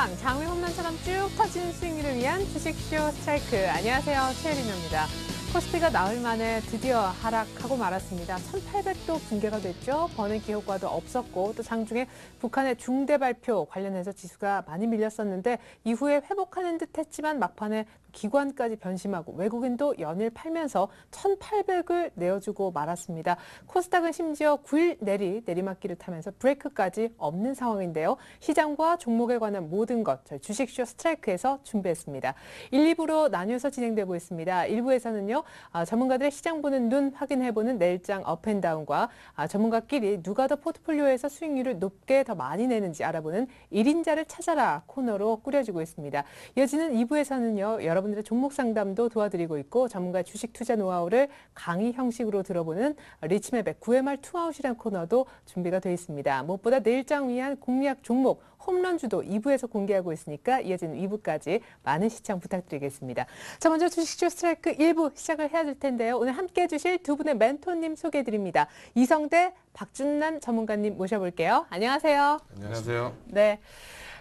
시장 장외 홈런처럼 쭉 터지는 수익률을 위한 주식쇼 스트라이크. 안녕하세요, 최혜림입니다. 코스피가 나흘 만에 드디어 하락하고 말았습니다. 1800도 붕괴가 됐죠. 버냉키 효과도 없었고 또 장중에 북한의 중대 발표 관련해서 지수가 많이 밀렸었는데 이후에 회복하는 듯 했지만 막판에 기관까지 변심하고 외국인도 연일 팔면서 1800을 내어주고 말았습니다. 코스닥은 심지어 9일 내리막길을 타면서 브레이크까지 없는 상황인데요. 시장과 종목에 관한 모든 것 저희 주식쇼 스트라이크에서 준비했습니다. 1, 2부로 나뉘어서 진행되고 있습니다. 1부에서는요. 전문가들의 시장 보는 눈 확인해보는 내일장 업앤다운과 전문가끼리 누가 더 포트폴리오에서 수익률을 높게 더 많이 내는지 알아보는 1인자를 찾아라 코너로 꾸려지고 있습니다. 이어지는 2부에서는요. 여러분들의 종목 상담도 도와드리고 있고 전문가의 주식 투자 노하우를 강의 형식으로 들어보는 리치맵의 9회말 투아웃이라는 코너도 준비가 되어 있습니다. 무엇보다 내일장 위한 공략 종목 홈런주도 2부에서 공개하고 있으니까 이어지는 2부까지 많은 시청 부탁드리겠습니다. 자, 먼저 주식쇼 스트라이크 1부 시작을 해야 될 텐데요. 오늘 함께해 주실 두 분의 멘토님 소개해드립니다. 이성대, 박준남 전문가님 모셔볼게요. 안녕하세요. 안녕하세요. 네.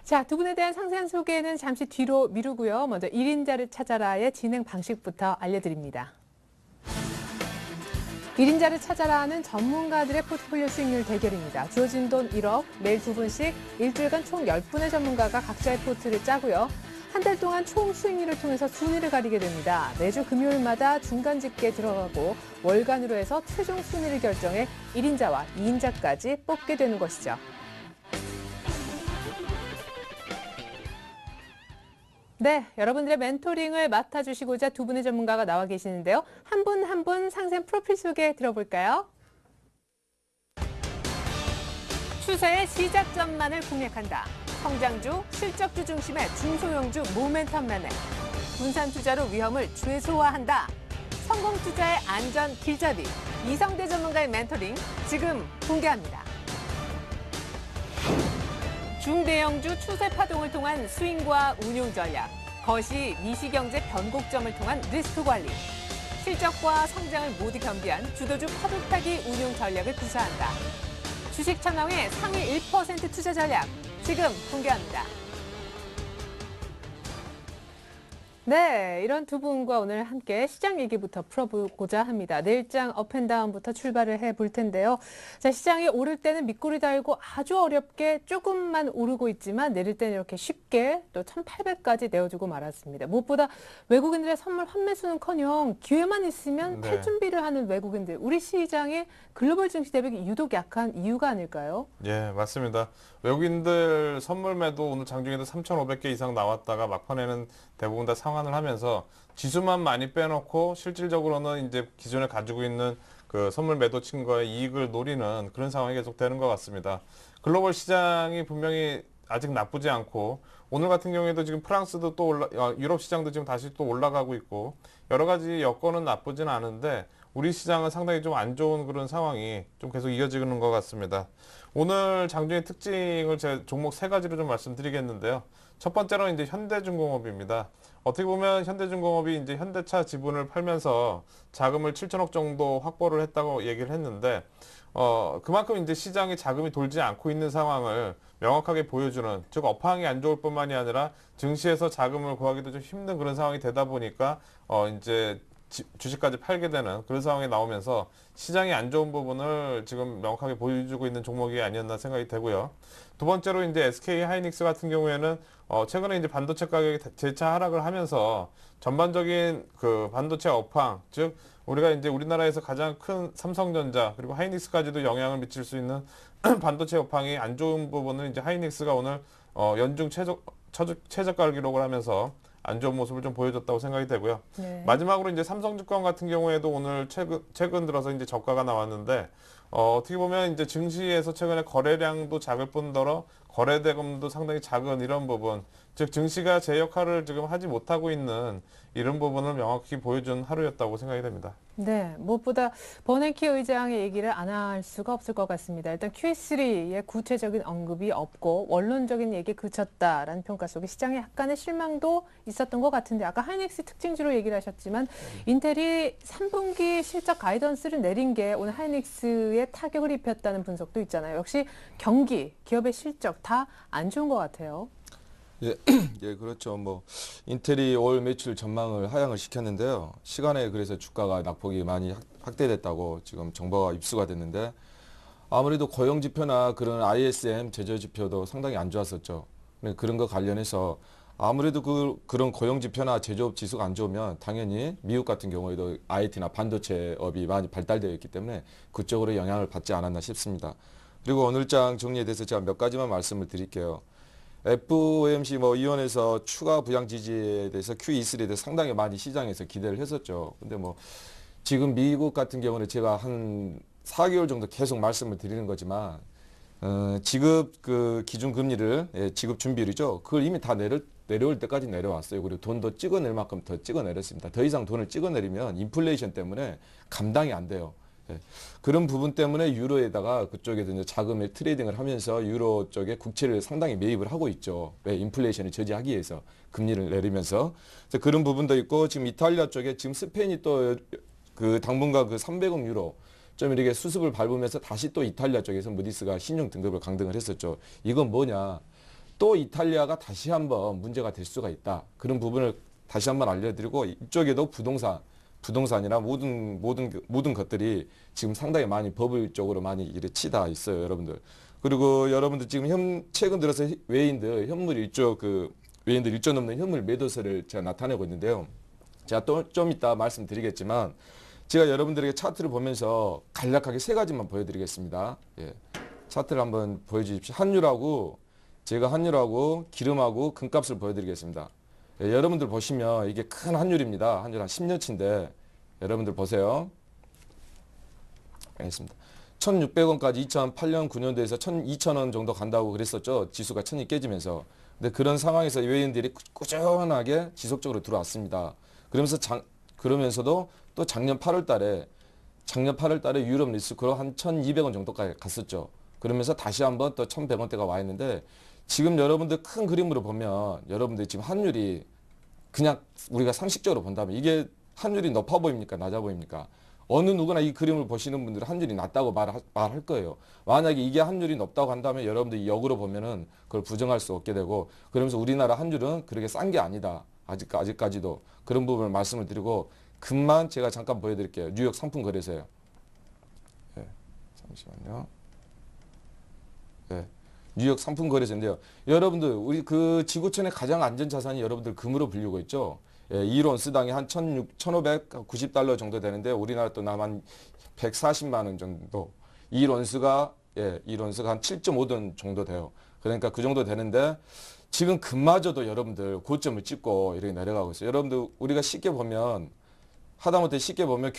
자, 두 분에 대한 상세한 소개는 잠시 뒤로 미루고요. 먼저 1인자를 찾아라의 진행 방식부터 알려드립니다. 1인자를 찾아라는 전문가들의 포트폴리오 수익률 대결입니다. 주어진 돈 1억, 매일 두 분씩 일주일간 총 10분의 전문가가 각자의 포트를 짜고요. 한 달 동안 총 수익률을 통해서 순위를 가리게 됩니다. 매주 금요일마다 중간 집계 들어가고 월간으로 해서 최종 순위를 결정해 1인자와 2인자까지 뽑게 되는 것이죠. 네, 여러분들의 멘토링을 맡아주시고자 두 분의 전문가가 나와 계시는데요. 한 분 한 분 상세한 프로필 소개 들어볼까요? 추세의 시작점만을 공략한다. 성장주, 실적주 중심의 중소형주 모멘텀 매매. 분산 투자로 위험을 최소화한다. 성공 투자의 안전 길잡이. 이성대 전문가의 멘토링 지금 공개합니다. 중대형주 추세 파동을 통한 스윙과 운용 전략, 거시 미시경제 변곡점을 통한 리스크 관리, 실적과 성장을 모두 겸비한 주도주 파도타기 운용 전략을 구사한다. 주식 천왕의 상위 1% 투자 전략, 지금 공개합니다. 네, 이런 두 분과 오늘 함께 시장 얘기부터 풀어보고자 합니다. 내일장 업앤다운부터 출발을 해볼 텐데요. 자, 시장이 오를 때는 밑꼬리 달고 아주 어렵게 조금만 오르고 있지만 내릴 때는 이렇게 쉽게 또 1800까지 내어주고 말았습니다. 무엇보다 외국인들의 선물 환매수는커녕 기회만 있으면 팔 준비를 하는 외국인들. 우리 시장의 글로벌 증시 대비가 유독 약한 이유가 아닐까요? 예, 맞습니다. 외국인들 선물 매도 오늘 장중에도 3,500개 이상 나왔다가 막판에는 대부분 다 상환을 하면서 지수만 많이 빼놓고 실질적으로는 이제 기존에 가지고 있는 그 선물 매도 친거의 이익을 노리는 그런 상황이 계속되는 것 같습니다. 글로벌 시장이 분명히 아직 나쁘지 않고 오늘 같은 경우에도 지금 프랑스도 또 유럽 시장도 지금 다시 또 올라가고 있고 여러 가지 여건은 나쁘진 않은데 우리 시장은 상당히 좀 안 좋은 그런 상황이 좀 계속 이어지는 것 같습니다. 오늘 장중의 특징을 제 종목 세 가지로 좀 말씀드리겠는데요. 첫 번째로는 이제 현대중공업입니다. 어떻게 보면 현대중공업이 이제 현대차 지분을 팔면서 자금을 7천억 정도 확보를 했다고 얘기를 했는데, 그만큼 이제 시장에 자금이 돌지 않고 있는 상황을 명확하게 보여주는, 즉 업황이 안 좋을 뿐만이 아니라 증시에서 자금을 구하기도 좀 힘든 그런 상황이 되다 보니까 이제 주식까지 팔게 되는 그런 상황이 나오면서 시장이 안 좋은 부분을 지금 명확하게 보여주고 있는 종목이 아니었나 생각이 되고요. 두 번째로 이제 SK 하이닉스 같은 경우에는 최근에 이제 반도체 가격이 재차 하락을 하면서 전반적인 그 반도체 업황, 즉 우리가 이제 우리나라에서 가장 큰 삼성전자 그리고 하이닉스까지도 영향을 미칠 수 있는 반도체 업황이 안 좋은 부분은 이제 하이닉스가 오늘 연중 최저가를 기록을 하면서 안 좋은 모습을 좀 보여줬다고 생각이 되고요. 네. 마지막으로 이제 삼성증권 같은 경우에도 오늘 최근 들어서 이제 저가가 나왔는데 어떻게 보면 이제 증시에서 최근에 거래량도 작을 뿐더러 거래대금도 상당히 작은 이런 부분, 즉 증시가 제 역할을 지금 하지 못하고 있는 이런 부분을 명확히 보여준 하루였다고 생각이 됩니다. 네, 무엇보다 버냉키 의장의 얘기를 안 할 수가 없을 것 같습니다. 일단 QE3의 구체적인 언급이 없고 원론적인 얘기에 그쳤다라는 평가 속에 시장에 약간의 실망도 있었던 것 같은데 아까 하이닉스 특징주로 얘기를 하셨지만 인텔이 3분기 실적 가이던스를 내린 게 오늘 하이닉스에 타격을 입혔다는 분석도 있잖아요. 역시 경기, 기업의 실적 다 안 좋은 것 같아요. 예, 예, 그렇죠. 뭐 인텔이 올 매출 전망을 하향을 시켰는데요. 시간에 그래서 주가가 낙폭이 많이 확대됐다고 지금 정보가 입수가 됐는데 아무래도 고용 지표나 그런 ISM 제조 지표도 상당히 안 좋았었죠. 그런 거 관련해서 아무래도 그런 고용 지표나 제조업 지수가 안 좋으면 당연히 미국 같은 경우에도 IT나 반도체업이 많이 발달되어 있기 때문에 그쪽으로 영향을 받지 않았나 싶습니다. 그리고 오늘 장 정리에 대해서 제가 몇 가지만 말씀을 드릴게요. FOMC 뭐 위원회에서 추가 부양 지지에 대해서 QE3에 대해서 상당히 많이 시장에서 기대를 했었죠. 근데 뭐 지금 미국 같은 경우는 제가 한 4개월 정도 계속 말씀을 드리는 거지만 지급 그 기준 금리를 지급 준비율이죠. 그걸 이미 다 내려올 때까지 내려왔어요. 그리고 돈도 찍어낼 만큼 더 찍어내렸습니다. 더 이상 돈을 찍어내리면 인플레이션 때문에 감당이 안 돼요. 예. 그런 부분 때문에 유로에다가 그쪽에서 이제 자금을 트레이딩을 하면서 유로 쪽에 국채를 상당히 매입을 하고 있죠. 왜? 인플레이션을 저지하기 위해서 금리를 내리면서. 그래서 그런 부분도 있고 지금 이탈리아 쪽에 지금 스페인이 또 그 당분간 그 300억 유로 좀 이렇게 수습을 밟으면서 다시 또 이탈리아 쪽에서 무디스가 신용 등급을 강등을 했었죠. 이건 뭐냐? 또 이탈리아가 다시 한번 문제가 될 수가 있다. 그런 부분을 다시 한번 알려드리고 이쪽에도 부동산이나 모든 것들이 지금 상당히 많이 버블적으로 많이 이래 치다 있어요, 여러분들. 그리고 여러분들 지금 최근 들어서 외인들 외인들 1조 넘는 현물 매도세를 제가 나타내고 있는데요. 제가 또 좀 이따 말씀드리겠지만 제가 여러분들에게 차트를 보면서 간략하게 세 가지만 보여드리겠습니다. 예. 차트를 한번 보여주십시오. 제가 환율하고 기름하고 금값을 보여드리겠습니다. 예, 여러분들 보시면 이게 큰 환율입니다. 환율 한 10년치인데 여러분들 보세요. 알겠습니다. 1,600원까지 2008년 9년도에서 2,000원 정도 간다고 그랬었죠. 지수가 1,000이 깨지면서. 근데 그런 상황에서 외인들이 꾸준하게 지속적으로 들어왔습니다. 그러면서도 또 작년 8월 달에 유럽 리스크로 한 1,200원 정도까지 갔었죠. 그러면서 다시 한번 또 1,100원대가 와 있는데 지금 여러분들 큰 그림으로 보면 여러분들 지금 환율이 그냥 우리가 상식적으로 본다면 이게 환율이 높아 보입니까? 낮아 보입니까? 어느 누구나 이 그림을 보시는 분들은 환율이 낮다고 말할 거예요. 만약에 이게 환율이 높다고 한다면 여러분들이 역으로 보면은 그걸 부정할 수 없게 되고 그러면서 우리나라 환율은 그렇게 싼 게 아니다. 아직까지도 그런 부분을 말씀을 드리고 금만 제가 잠깐 보여드릴게요. 뉴욕 상품 거래소예요. 네, 잠시만요. 네, 뉴욕 상품 거래소인데요. 여러분들 우리 그 지구촌의 가장 안전 자산이 여러분들 금으로 불리고 있죠. 예, 1온스당에 한 1,590달러 정도 되는데 우리나라 또 남한 140만 원 정도. 1온스가 한 7.5돈 정도 돼요. 그러니까 그 정도 되는데 지금 금마저도 여러분들 고점을 찍고 이렇게 내려가고 있어요. 여러분들 우리가 하다못해 쉽게 보면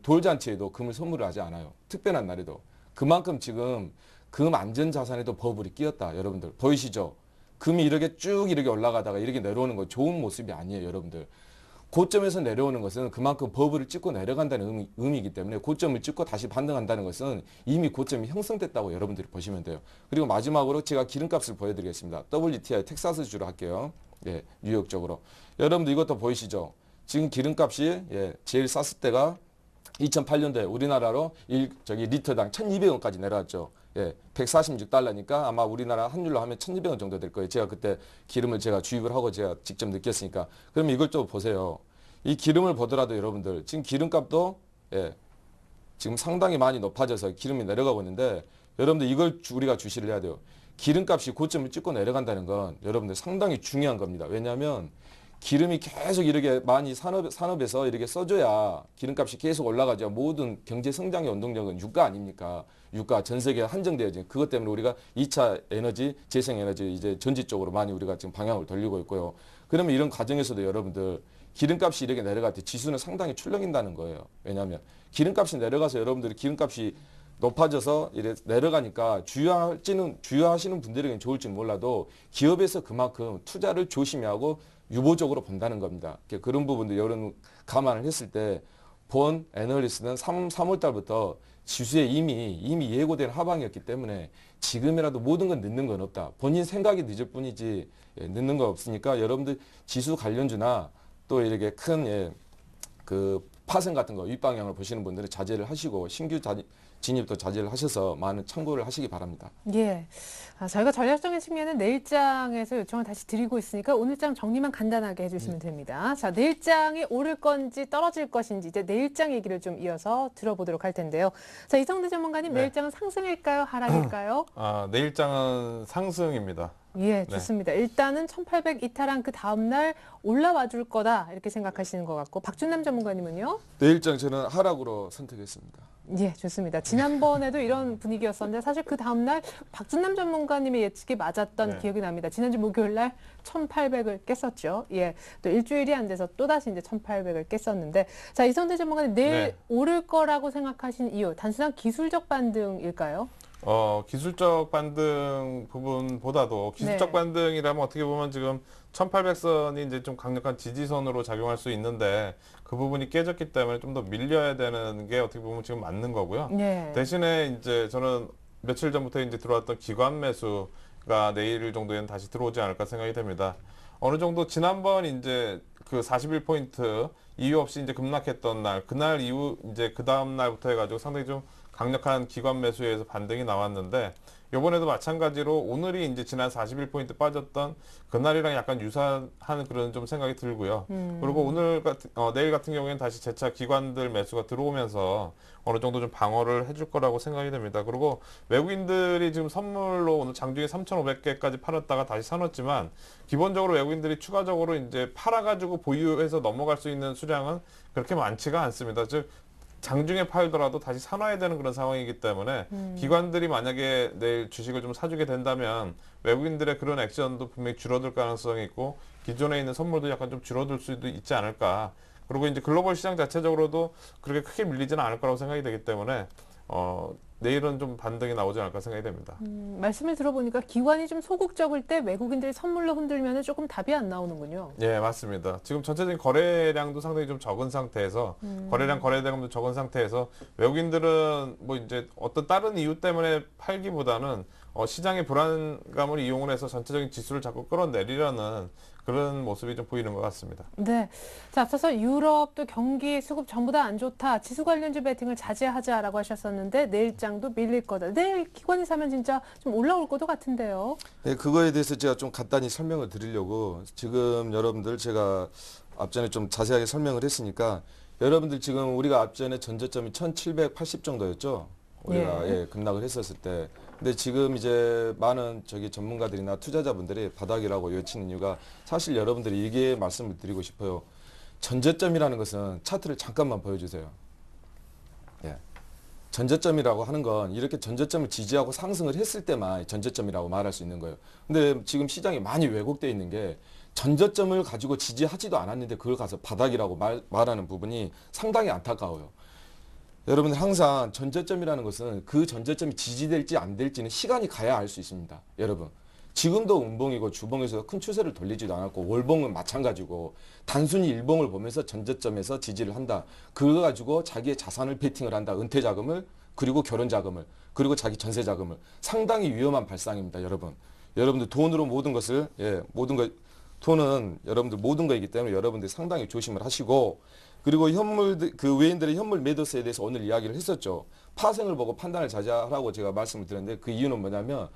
돌잔치에도 금을 선물을 하지 않아요. 특별한 날에도. 그만큼 지금 금 안전 자산에도 버블이 끼었다. 여러분들 보이시죠? 금이 이렇게 쭉 이렇게 올라가다가 이렇게 내려오는 거 좋은 모습이 아니에요, 여러분들. 고점에서 내려오는 것은 그만큼 버블을 찍고 내려간다는 의미이기 때문에 고점을 찍고 다시 반등한다는 것은 이미 고점이 형성됐다고 여러분들이 보시면 돼요. 그리고 마지막으로 제가 기름값을 보여드리겠습니다. WTI 텍사스주로 할게요. 예, 뉴욕 쪽으로. 여러분들 이것도 보이시죠? 지금 기름값이 제일 쌌을 때가 2008년도에 우리나라로 리터당 1,200원까지 내려왔죠. 예, 146달러니까 아마 우리나라 환율로 하면 1,200원 정도 될 거예요. 제가 그때 기름을 제가 주입을 하고 제가 직접 느꼈으니까. 그러면 이걸 좀 보세요. 이 기름을 보더라도 여러분들 지금 기름값도 지금 상당히 많이 높아져서 기름이 내려가고 있는데 여러분들 이걸 우리가 주시를 해야 돼요. 기름값이 고점을 찍고 내려간다는 건 여러분들 상당히 중요한 겁니다. 왜냐하면 기름이 계속 이렇게 많이 산업에서 이렇게 써줘야 기름값이 계속 올라가죠. 모든 경제 성장의 원동력은 유가 아닙니까? 유가 전 세계에 한정되어진 그것 때문에 우리가 2차 에너지, 재생에너지 이제 전지 쪽으로 많이 우리가 지금 방향을 돌리고 있고요. 그러면 이런 과정에서도 여러분들 기름값이 이렇게 내려갈 때 지수는 상당히 출렁인다는 거예요. 왜냐하면 기름값이 내려가서 여러분들이 기름값이 높아져서 이래 내려가니까 주유하시는 분들에게는 좋을지 몰라도 기업에서 그만큼 투자를 조심히 하고 유보적으로 본다는 겁니다. 그런 부분도 여러분 감안을 했을 때 본 애널리스트는 3월 달부터 지수에 이미 예고된 하방이었기 때문에 지금이라도 모든 건 늦는 건 없다. 본인 생각이 늦을 뿐이지 늦는 건 없으니까 여러분들 지수 관련주나 또 이렇게 큰 그 파생 같은 거 윗방향을 보시는 분들은 자제를 하시고 진입도 자제를 하셔서 많은 참고를 하시기 바랍니다. 예. 저희가 전략적인 측면은 내일장에서 요청을 다시 드리고 있으니까 오늘장 정리만 간단하게 해주시면 됩니다. 자, 내일장이 오를 건지 떨어질 것인지 이제 내일장 얘기를 좀 이어서 들어보도록 할 텐데요. 자, 이성대 전문가님, 네. 내일장은 상승일까요? 하락일까요? 내일장은 상승입니다. 예, 좋습니다. 일단은 1800 이탈한 그 다음날 올라와 줄 거다 이렇게 생각하시는 것 같고 박준남 전문가님은요? 내일장 저는 하락으로 선택했습니다. 예, 좋습니다. 지난번에도 이런 분위기였었는데 사실 그 다음날 박준남 전문가님의 예측이 맞았던 네. 기억이 납니다. 지난주 목요일 날 1800을 깼었죠. 예, 또 일주일이 안 돼서 또다시 이제 1800을 깼었는데 자, 이성대 전문가님 내일 네. 오를 거라고 생각하신 이유 단순한 기술적 반등일까요? 기술적 반등 부분보다도 기술적 네. 반등이라면 어떻게 보면 지금 1800선이 이제 좀 강력한 지지선으로 작용할 수 있는데 그 부분이 깨졌기 때문에 좀 더 밀려야 되는 게 어떻게 보면 지금 맞는 거고요. 네. 대신에 이제 저는 며칠 전부터 이제 들어왔던 기관 매수가 내일 정도에는 다시 들어오지 않을까 생각이 됩니다. 어느 정도 지난번 이제 그 41포인트 이유 없이 이제 급락했던 날, 그날 이후 이제 그 다음 날부터 해가지고 상당히 좀 강력한 기관 매수에 의해서 반등이 나왔는데 이번에도 마찬가지로 오늘이 이제 지난 41포인트 빠졌던 그날이랑 약간 유사한 그런 좀 생각이 들고요. 그리고 내일 같은 경우에는 다시 재차 기관들 매수가 들어오면서 어느 정도 좀 방어를 해줄 거라고 생각이 됩니다. 그리고 외국인들이 지금 선물로 오늘 장중에 3,500개까지 팔았다가 다시 사놓았지만 기본적으로 외국인들이 추가적으로 이제 팔아가지고 보유해서 넘어갈 수 있는 수량은 그렇게 많지가 않습니다. 즉 장중에 팔더라도 다시 사놔야 되는 그런 상황이기 때문에 기관들이 만약에 내일 주식을 좀 사주게 된다면 외국인들의 그런 액션도 분명히 줄어들 가능성이 있고 기존에 있는 선물도 약간 좀 줄어들 수도 있지 않을까. 그리고 이제 글로벌 시장 자체적으로도 그렇게 크게 밀리지는 않을 거라고 생각이 되기 때문에 내일은 좀 반등이 나오지 않을까 생각이 됩니다. 말씀을 들어보니까 기관이 좀 소극적일 때 외국인들이 선물로 흔들면 조금 답이 안 나오는군요. 예, 맞습니다. 지금 전체적인 거래량도 상당히 좀 적은 상태에서 거래대금도 적은 상태에서 외국인들은 뭐 이제 어떤 다른 이유 때문에 팔기보다는 시장의 불안감을 이용을 해서 전체적인 지수를 자꾸 끌어내리려는 그런 모습이 좀 보이는 것 같습니다. 네. 자, 앞서서 유럽도 경기 수급 전부 다 안 좋다. 지수 관련주 베팅을 자제하자라고 하셨었는데 내일장도 밀릴 거다. 내일 기관이 사면 진짜 좀 올라올 것도 같은데요. 네, 그거에 대해서 제가 좀 간단히 설명을 드리려고 지금 여러분들 제가 앞전에 좀 자세하게 설명을 했으니까 여러분들 지금 우리가 앞전에 전저점이 1780 정도였죠. 우리가 급락을 했었을 때. 근데 지금 이제 많은 전문가들이나 투자자분들이 바닥이라고 외치는 이유가 사실 여러분들이 이게 말씀을 드리고 싶어요. 전저점이라는 것은 차트를 잠깐만 보여주세요. 예. 전저점이라고 하는 건 이렇게 전저점을 지지하고 상승을 했을 때만 전저점이라고 말할 수 있는 거예요. 근데 지금 시장이 많이 왜곡되어 있는 게 전저점을 가지고 지지하지도 않았는데 그걸 가서 바닥이라고 말하는 부분이 상당히 안타까워요. 여러분들 항상 전저점이라는 것은 그 전저점이 지지될지 안 될지는 시간이 가야 알 수 있습니다. 여러분. 지금도 음봉이고 주봉에서 큰 추세를 돌리지도 않았고 월봉은 마찬가지고 단순히 일봉을 보면서 전저점에서 지지를 한다. 그거 가지고 자기의 자산을 베팅을 한다. 은퇴 자금을 그리고 결혼 자금을 그리고 자기 전세 자금을 상당히 위험한 발상입니다. 여러분. 여러분들 돈으로 모든 것을 돈은 여러분들 모든 거이기 때문에 여러분들이 상당히 조심을 하시고 그리고 외인들의 현물 매도세에 대해서 오늘 이야기를 했었죠. 파생을 보고 판단을 자제하라고 제가 말씀을 드렸는데 그 이유는 뭐냐면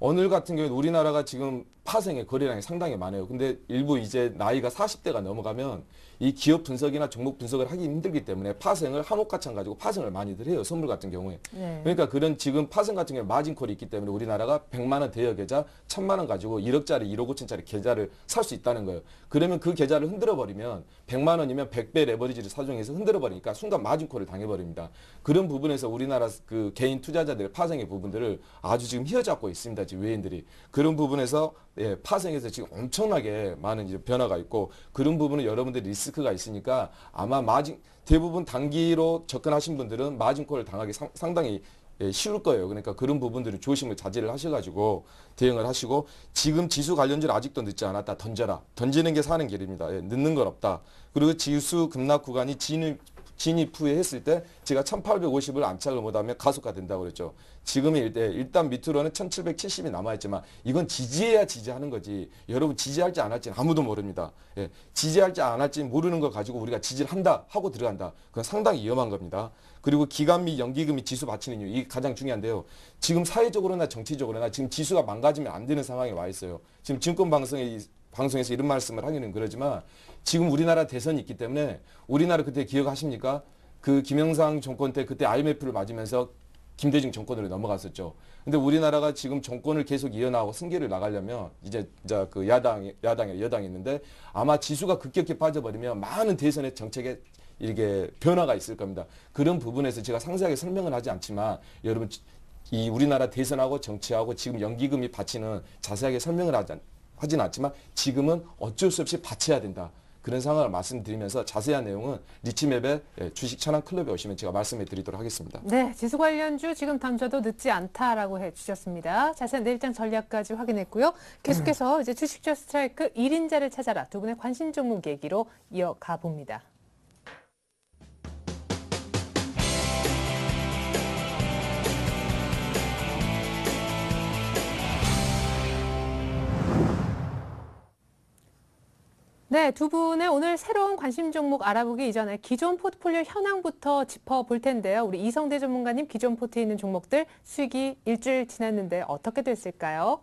오늘 같은 경우에 우리나라가 지금 파생의 거래량이 상당히 많아요. 근데 일부 이제 나이가 40대가 넘어가면 이 기업 분석이나 종목 분석을 하기 힘들기 때문에 파생을 한옥가창 가지고 파생을 많이들 해요. 선물 같은 경우에. 네. 그러니까 그런 지금 파생 같은 경우에 마진콜이 있기 때문에 우리나라가 100만 원 대여 계좌, 1000만 원 가지고 1억짜리, 1억 5천짜리 계좌를 살 수 있다는 거예요. 그러면 그 계좌를 흔들어 버리면 100만 원이면 100배 레버리지를 사용해서 흔들어 버리니까 순간 마진콜을 당해 버립니다. 그런 부분에서 우리나라 그 개인 투자자들의 파생의 부분들을 아주 지금 휘어잡고 있습니다. 지금 외인들이. 그런 부분에서 파생에서 지금 엄청나게 많은 이제 변화가 있고 그런 부분은 여러분들이 리스크가 있으니까 아마 대부분 단기로 접근하신 분들은 마진콜을 당하기 상당히 쉬울 거예요. 그러니까 그런 부분들을 조심을 자제를 하셔가지고 대응을 하시고 지금 지수 관련주를 아직도 늦지 않았다. 던져라. 던지는 게 사는 길입니다. 늦는 건 없다. 그리고 지수 급락 구간이 진입 후에 했을 때 제가 1850을 안착을 못하면 가속화된다고 그랬죠. 지금의 일단 밑으로는 1770이 남아있지만 이건 지지해야 지지하는 거지. 여러분 지지할지 안 할지는 아무도 모릅니다. 예, 지지할지 안 할지 모르는 걸 가지고 우리가 지지를 한다 하고 들어간다. 그건 상당히 위험한 겁니다. 그리고 기간 및 연기금이 지수 받치는 이유, 이게 가장 중요한데요. 지금 사회적으로나 정치적으로나 지금 지수가 망가지면 안 되는 상황에 와 있어요. 지금 방송에서 이런 말씀을 하기는 그러지만 지금 우리나라 대선이 있기 때문에 우리나라 그때 기억하십니까? 그 김영삼 정권 때 그때 IMF를 맞으면서 김대중 정권으로 넘어갔었죠. 근데 우리나라가 지금 정권을 계속 이어나가고 승계를 나가려면 이제 그 여당이 있는데 아마 지수가 급격히 빠져버리면 많은 대선의 정책에 이렇게 변화가 있을 겁니다. 그런 부분에서 제가 상세하게 설명을 하지 않지만 여러분 이 우리나라 대선하고 정치하고 지금 연기금이 받치는 자세하게 설명을 하진 않지만 지금은 어쩔 수 없이 받쳐야 된다. 그런 상황을 말씀드리면서 자세한 내용은 리치맵의 주식 천안 클럽에 오시면 제가 말씀해 드리도록 하겠습니다. 네, 지수 관련주 지금 던져도 늦지 않다라고 해주셨습니다. 자세한 내일장 전략까지 확인했고요. 계속해서 이제 주식주 스트라이크 1인자를 찾아라 두 분의 관심 종목 얘기로 이어가 봅니다. 네, 두 분의 오늘 새로운 관심 종목 알아보기 이전에 기존 포트폴리오 현황부터 짚어볼 텐데요. 우리 이성대 전문가님 기존 포트에 있는 종목들 수익이 일주일 지났는데 어떻게 됐을까요?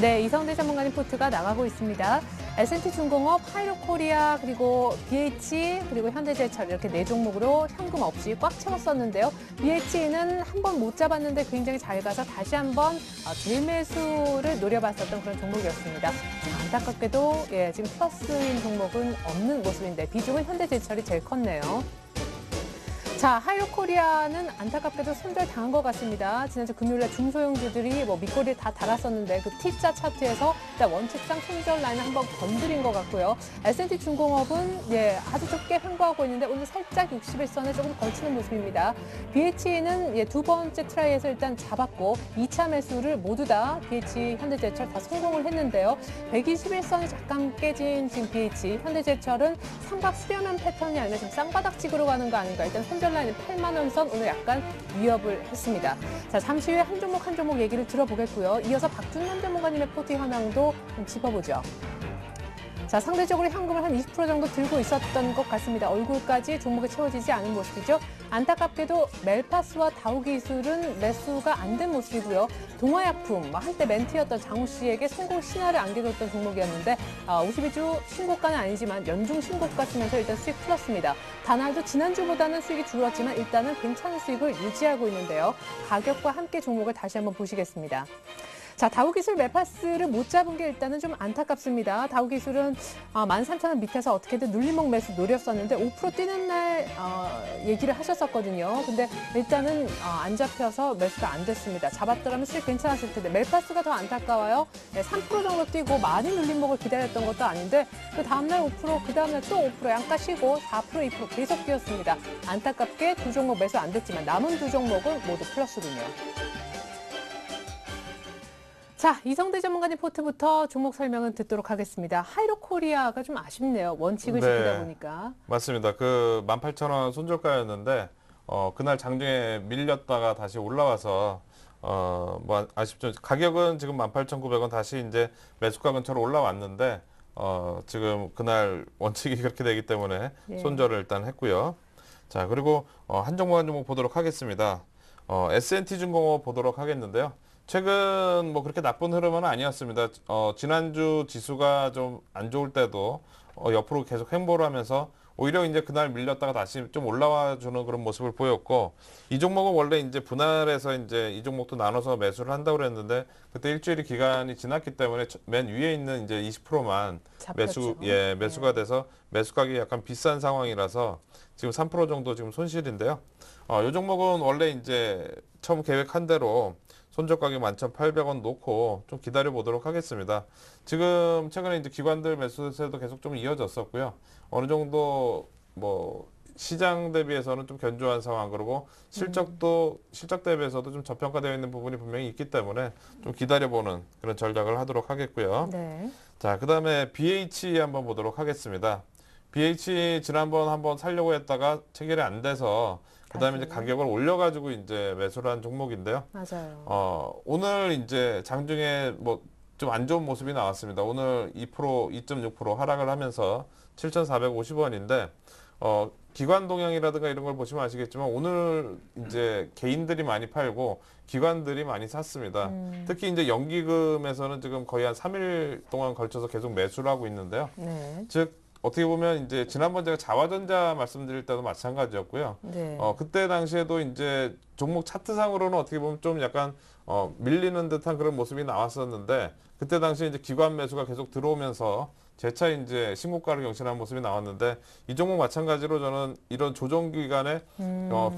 네, 이성대 전문가님 포트가 나가고 있습니다. S&T중공업, 하이로코리아, 그리고 BH, 그리고 현대제철 이렇게 네 종목으로 현금 없이 꽉 채웠었는데요. BH는 한 번 못 잡았는데 굉장히 잘 가서 다시 한번 재매수를 노려봤었던 그런 종목이었습니다. 안타깝게도 지금 플러스인 종목은 없는 모습인데 비중은 현대제철이 제일 컸네요. 자, 하이로코리아는 안타깝게도 손절당한 것 같습니다. 지난주 금요일에 중소형주들이 밑꼬리를 다 달았었는데 그 T자 차트에서 일단 원칙상 손절 라인을 한번 건드린 것 같고요. S&T중공업은 아주 좁게 횡보하고 있는데 오늘 살짝 61선에 조금 걸치는 모습입니다. BH는 두 번째 트라이에서 일단 잡았고 2차 매수를 모두 다 BH, 현대제철 다 성공을 했는데요. 121선이 잠깐 깨진 지금 BH, 현대제철은 삼각 수렴한 패턴이 아니라 지금 쌍바닥 찍으러 가는 거 아닌가. 일단 손절 라인은 8만 원 선 오늘 약간 위협을 했습니다. 자, 잠시 후에 한 종목 얘기를 들어보겠고요. 이어서 박준현 전문가님의 포트 현황도 좀 짚어보죠. 자, 상대적으로 현금을 한 20% 정도 들고 있었던 것 같습니다. 얼굴까지 종목에 채워지지 않은 모습이죠. 안타깝게도 멜파스와 다우기술은 매수가 안 된 모습이고요. 동화약품, 한때 멘티였던 장우 씨에게 성공 신화를 안겨줬던 종목이었는데 52주 신고가는 아니지만 연중 신고가 쓰면서 일단 수익 풀었습니다. 다날도 지난주보다는 수익이 줄었지만 일단은 괜찮은 수익을 유지하고 있는데요. 가격과 함께 종목을 다시 한번 보시겠습니다. 자, 다우기술 멜파스를 못 잡은 게 일단은 좀 안타깝습니다. 다우기술은 13,000원 밑에서 어떻게든 눌림목 매수 노렸었는데 5% 뛰는 날 얘기를 하셨었거든요. 근데 일단은 안 잡혀서 매수가 안 됐습니다. 잡았더라면 수익 괜찮았을 텐데 멜파스가 더 안타까워요. 3% 정도 뛰고 많이 눌림목을 기다렸던 것도 아닌데 그 다음날 5%, 그 다음날 또 5% 양가 쉬고 4%, 2% 계속 뛰었습니다. 안타깝게 두 종목 매수 안 됐지만 남은 두 종목은 모두 플러스군요. 자, 이성대 전문가님 포트부터 종목 설명은 듣도록 하겠습니다. 하이로코리아가 좀 아쉽네요. 원칙을 지키다 보니까. 맞습니다. 그 18,000원 손절가였는데 그날 장중에 밀렸다가 다시 올라와서 뭐 아쉽죠. 가격은 지금 18,900원 다시 이제 매수가 근처로 올라왔는데 지금 그날 원칙이 그렇게 되기 때문에 손절을 일단 했고요. 자, 그리고 한 종목 보도록 하겠습니다. S&T중공업 보도록 하겠는데요. 최근 뭐 그렇게 나쁜 흐름은 아니었습니다. 지난주 지수가 좀 안 좋을 때도 옆으로 계속 횡보를 하면서 오히려 이제 그날 밀렸다가 다시 좀 올라와 주는 그런 모습을 보였고, 이 종목은 원래 이제 분할해서 이제 이 종목도 나눠서 매수를 한다고 그랬는데 그때 일주일이 기간이 지났기 때문에 맨 위에 있는 이제 20%만 매수가 돼서 매수 가격이 약간 비싼 상황이라서 지금 3% 정도 지금 손실인데요. 이 종목은 원래 이제 처음 계획한 대로 손절 가격 11,800원 놓고 좀 기다려 보도록 하겠습니다. 지금 최근에 이제 기관들 매수세도 계속 좀 이어졌었고요. 어느 정도 뭐 시장 대비해서는 좀 견조한 상황, 그리고 실적 대비해서도 좀 저평가되어 있는 부분이 분명히 있기 때문에 좀 기다려보는 그런 전략을 하도록 하겠고요. 네. 자, 그다음에 BH 한번 보도록 하겠습니다. BH 지난번 한번 살려고 했다가 체결이 안 돼서 그다음에 이제 다시. 가격을 올려가지고 이제 매수를 한 종목인데요. 맞아요. 오늘 이제 장중에 뭐 좀 안 좋은 모습이 나왔습니다. 오늘 2%, 2.6% 하락을 하면서 7,450원인데, 기관 동향이라든가 이런 걸 보시면 아시겠지만 오늘 이제 개인들이 많이 팔고 기관들이 많이 샀습니다. 특히 이제 연기금에서는 지금 거의 한 3일 동안 걸쳐서 계속 매수를 하고 있는데요. 네. 즉 어떻게 보면 이제 지난번 제가 자화전자 말씀드릴 때도 마찬가지였고요. 네. 그때 당시에도 이제 종목 차트상으로는 어떻게 보면 좀 약간 밀리는 듯한 그런 모습이 나왔었는데 그때 당시에 이제 기관 매수가 계속 들어오면서 재차 이제 신고가를 경신한 모습이 나왔는데 이 종목 마찬가지로 저는 이런 조정 기간에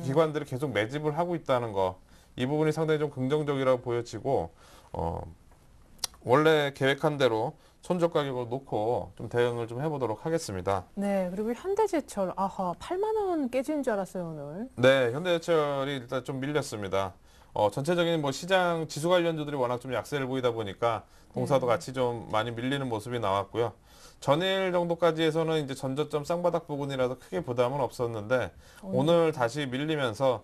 기관들이 계속 매집을 하고 있다는 거, 이 부분이 상당히 좀 긍정적이라고 보여지고 원래 계획한 대로 손절 가격을 놓고 좀 대응을 좀 해보도록 하겠습니다. 네. 그리고 현대제철, 아하, 8만 원 깨지는 줄 알았어요, 오늘. 네, 현대제철이 일단 좀 밀렸습니다. 전체적인 뭐 시장 지수 관련주들이 워낙 좀 약세를 보이다 보니까 동사도 같이 좀 많이 밀리는 모습이 나왔고요. 전일 정도까지 해서는 이제 전저점 쌍바닥 부분이라도 크게 부담은 없었는데 오늘 다시 밀리면서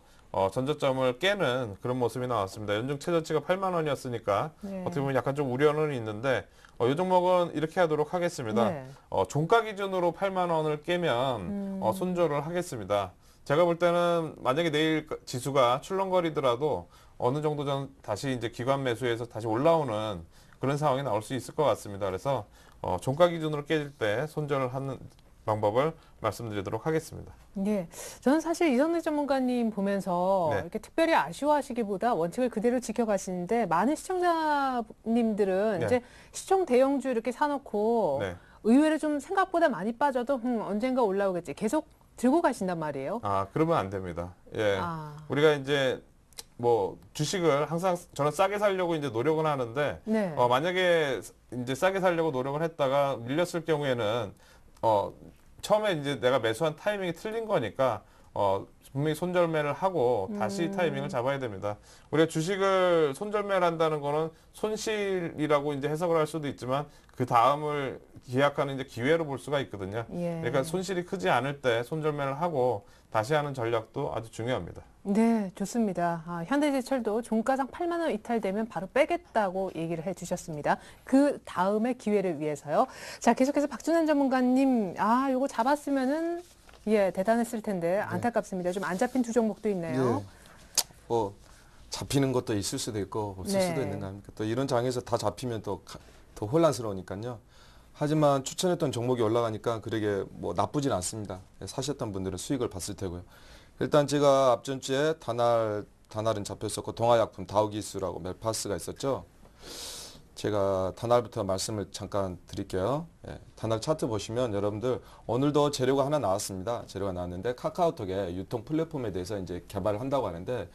전저점을 깨는 그런 모습이 나왔습니다. 연중 최저치가 8만 원이었으니까 네. 어떻게 보면 약간 좀 우려는 있는데 이 종목은 이렇게 하도록 하겠습니다. 네. 종가 기준으로 8만 원을 깨면 손절을 하겠습니다. 제가 볼 때는 만약에 내일 지수가 출렁거리더라도 어느 정도 전 다시 이제 기관 매수에서 다시 올라오는 그런 상황이 나올 수 있을 것 같습니다. 그래서 종가 기준으로 깨질 때 손절을 하는 방법을 말씀드리도록 하겠습니다. 네. 저는 사실 이성래 전문가님 보면서 네. 이렇게 특별히 아쉬워하시기보다 원칙을 그대로 지켜가시는데 많은 시청자님들은 네. 이제 시총 대형주 이렇게 사놓고 네. 의외로 좀 생각보다 많이 빠져도 언젠가 올라오겠지. 계속 들고 가신단 말이에요. 그러면 안 됩니다. 예. 아. 우리가 이제 뭐 주식을 항상 저는 싸게 살려고 이제 노력은 하는데 네. 만약에 이제 싸게 살려고 노력을 했다가 밀렸을 경우에는 처음에 이제 내가 매수한 타이밍이 틀린 거니까 분명히 손절매를 하고 다시 타이밍을 잡아야 됩니다. 우리가 주식을 손절매를 한다는 거는 손실이라고 이제 해석을 할 수도 있지만 그 다음을 기약하는 이제 기회로 볼 수가 있거든요. 예. 그러니까 손실이 크지 않을 때 손절매를 하고 다시 하는 전략도 아주 중요합니다. 네, 좋습니다. 현대제철도 종가상 8만 원 이탈되면 바로 빼겠다고 얘기를 해주셨습니다. 그 다음에 기회를 위해서요. 자, 계속해서 박준환 전문가님, 요거 잡았으면은 예, 대단했을 텐데 안타깝습니다. 좀 안 잡힌 두 종목도 있네요. 뭐 잡히는 것도 있을 수도 있고 없을 네. 수도 있는 거 아닙니까? 또 이런 장에서 다 잡히면 또 더 혼란스러우니까요. 하지만 추천했던 종목이 올라가니까 그러게 뭐 나쁘진 않습니다. 사셨던 분들은 수익을 봤을 테고요. 일단 제가 앞전 주에 다날은 잡혔었고 동아약품, 다우기술하고 멜파스가 있었죠. 제가 다날부터 말씀을 잠깐 드릴게요. 예, 다날 차트 보시면 여러분들 오늘도 재료가 하나 나왔습니다. 재료가 나왔는데 카카오톡의 유통 플랫폼에 대해서 이제 개발을 한다고 하는데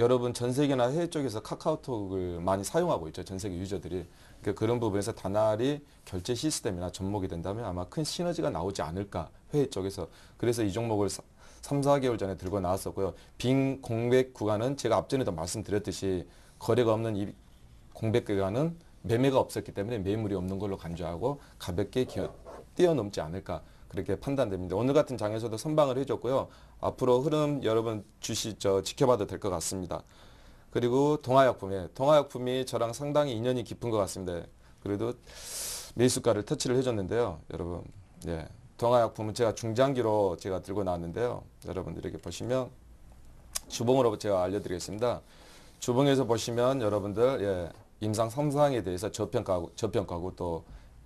여러분 전 세계나 해외 쪽에서 카카오톡을 많이 사용하고 있죠. 전 세계 유저들이. 그러니까 그런 부분에서 다날이 결제 시스템이나 접목이 된다면 아마 큰 시너지가 나오지 않을까 해외 쪽에서. 그래서 이 종목을 3, 4개월 전에 들고 나왔었고요. 빈 공백 구간은 제가 앞전에도 말씀드렸듯이 거래가 없는 이 공백 구간은 매매가 없었기 때문에 매물이 없는 걸로 간주하고 가볍게 뛰어넘지 않을까 그렇게 판단됩니다. 오늘 같은 장에서도 선방을 해줬고요. 앞으로 흐름 여러분 지켜봐도 될 것 같습니다. 그리고 동아약품이 저랑 상당히 인연이 깊은 것 같습니다. 그래도 매수가를 터치를 해줬는데요. 여러분, 예, 동아약품은 제가 중장기로 제가 들고 나왔는데요. 여러분들 이렇게 보시면 주봉으로 제가 알려드리겠습니다. 주봉에서 보시면 여러분들 예, 임상 3상에 대해서 저평가하고 또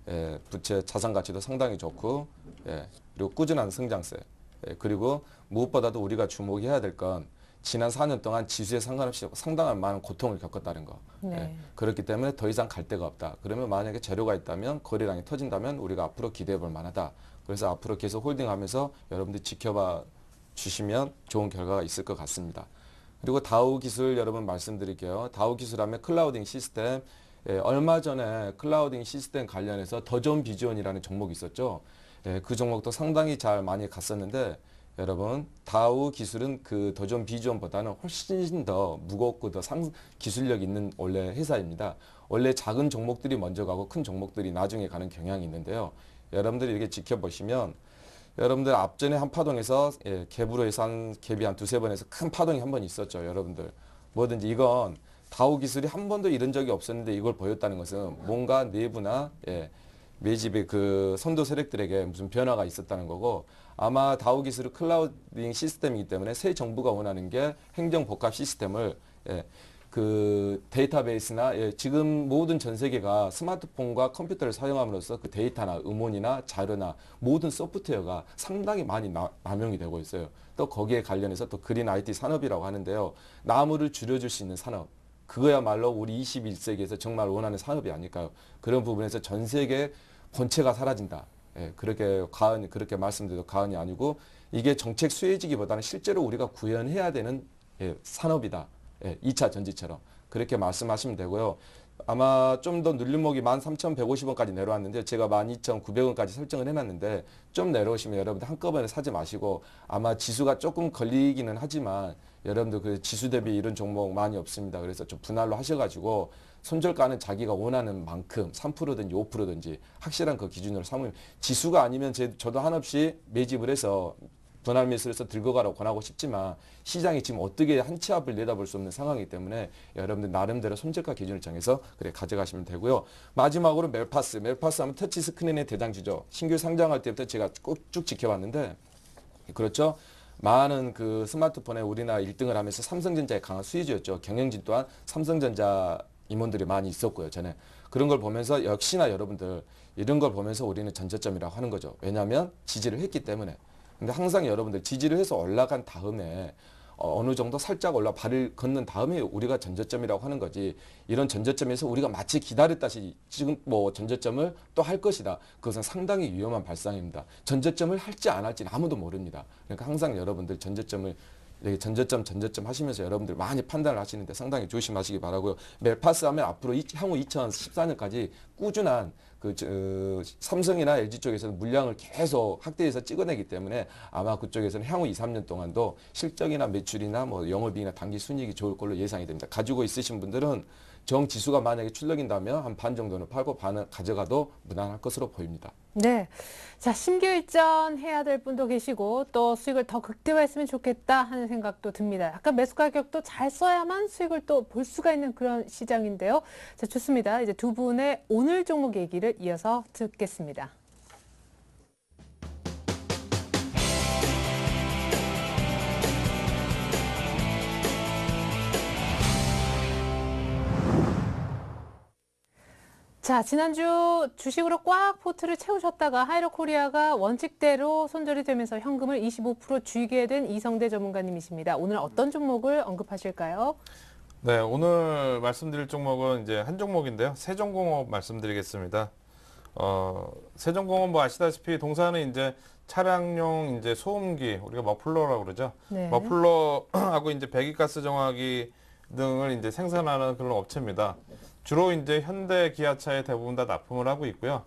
예, 부채 자산 가치도 상당히 좋고 예, 그리고 꾸준한 성장세 예, 그리고 무엇보다도 우리가 주목해야 될 건 지난 4년 동안 지수에 상관없이 상당한 많은 고통을 겪었다는 거. 네. 예, 그렇기 때문에 더 이상 갈 데가 없다. 그러면 만약에 재료가 있다면 거래량이 터진다면 우리가 앞으로 기대해 볼 만하다. 그래서 앞으로 계속 홀딩하면서 여러분들 지켜봐 주시면 좋은 결과가 있을 것 같습니다. 그리고 다우 기술 여러분 말씀드릴게요. 다우 기술하면 클라우딩 시스템. 예, 얼마 전에 클라우딩 시스템 관련해서 더 좋은 비전이라는 종목이 있었죠. 예, 그 종목도 상당히 잘 많이 갔었는데 여러분 다우 기술은 그 더 좋은 비전보다는 훨씬 더 무겁고 더 기술력 있는 원래 회사입니다. 원래 작은 종목들이 먼저 가고 큰 종목들이 나중에 가는 경향이 있는데요. 여러분들이 이렇게 지켜보시면 여러분들 앞전에 한 파동에서 갭으로 해서 갭이 한 두세 번에서 큰 파동이 한 번 있었죠. 여러분들 뭐든지 이건 다우 기술이 한 번도 이런 적이 없었는데 이걸 보였다는 것은 뭔가 내부나 매집의 그 선도 세력들에게 무슨 변화가 있었다는 거고 아마 다우 기술은 클라우딩 시스템이기 때문에 새 정부가 원하는 게 행정 복합 시스템을 그 데이터베이스나 지금 모든 전 세계가 스마트폰과 컴퓨터를 사용함으로써 그 데이터나 음원이나 자료나 모든 소프트웨어가 상당히 많이 남용이 되고 있어요. 또 거기에 관련해서 또 그린 IT 산업이라고 하는데요. 나무를 줄여줄 수 있는 산업. 그거야말로 우리 21세기에서 정말 원하는 산업이 아닐까요? 그런 부분에서 전 세계 본체가 사라진다. 그렇게 말씀드려도 과언이 아니고 이게 정책 수혜지기보다는 실제로 우리가 구현해야 되는 산업이다. 2차 전지처럼 그렇게 말씀하시면 되고요. 아마 좀 더 눌림목이 13,150원까지 내려왔는데 제가 12,900원까지 설정을 해놨는데 좀 내려오시면 여러분들 한꺼번에 사지 마시고 아마 지수가 조금 걸리기는 하지만 여러분들 그 지수 대비 이런 종목 많이 없습니다. 그래서 좀 분할로 하셔가지고 손절가는 자기가 원하는 만큼 3%든지 5%든지 확실한 그 기준으로 삼으면 지수가 아니면 저도 한없이 매집을 해서 분할 매수해서 들고 가라고 권하고 싶지만 시장이 지금 어떻게 한 치 앞을 내다볼 수 없는 상황이기 때문에 여러분들 나름대로 손절가 기준을 정해서 가져가시면 되고요. 마지막으로 멜파스 하면 터치 스크린의 대장주죠. 신규 상장할 때부터 제가 꼭 쭉 지켜왔는데 그렇죠. 많은 그 스마트폰에 우리나라 1등을 하면서 삼성전자의 강한 수혜주였죠. 경영진 또한 삼성전자 임원들이 많이 있었고요. 전에 그런 걸 보면서 역시나 여러분들 이런 걸 보면서 우리는 전저점이라고 하는 거죠. 왜냐하면 지지를 했기 때문에. 근데 항상 여러분들 지지를 해서 올라간 다음에 어느 정도 살짝 발을 걷는 다음에 우리가 전저점이라고 하는 거지 이런 전저점에서 우리가 마치 기다렸다시 지금 뭐 전저점을 또 할 것이다. 그것은 상당히 위험한 발상입니다. 전저점을 할지 안 할지는 아무도 모릅니다. 그러니까 항상 여러분들 전저점 하시면서 여러분들 많이 판단을 하시는데 상당히 조심하시기 바라고요. 멜파스 하면 앞으로 향후 2014년까지 꾸준한 삼성이나 LG 쪽에서는 물량을 계속 확대해서 찍어내기 때문에 아마 그쪽에서는 향후 2, 3년 동안도 실적이나 매출이나 뭐 영업이익이나 당기 순이익이 좋을 걸로 예상이 됩니다. 가지고 있으신 분들은 정 지수가 만약에 출렁인다면 한 반 정도는 팔고 반은 가져가도 무난할 것으로 보입니다. 네. 자, 심기일전 해야 될 분도 계시고 또 수익을 더 극대화했으면 좋겠다 하는 생각도 듭니다. 약간 매수 가격도 잘 써야만 수익을 또 볼 수가 있는 그런 시장인데요. 자, 좋습니다. 이제 두 분의 오늘 종목 얘기를 이어서 듣겠습니다. 자, 지난주 주식으로 꽉 포트를 채우셨다가 하이로코리아가 원칙대로 손절이 되면서 현금을 25% 쥐게 된 이성대 전문가님이십니다. 오늘 어떤 종목을 언급하실까요? 네, 오늘 말씀드릴 종목은 이제 한 종목인데요. 세종공업 말씀드리겠습니다. 세종공업 뭐 아시다시피 동사는 이제 차량용 이제 소음기 우리가 머플러라고 그러죠. 네. 머플러하고 이제 배기가스 정화기 등을 이제 생산하는 그런 업체입니다. 주로 이제 현대 기아차에 대부분 다 납품을 하고 있고요.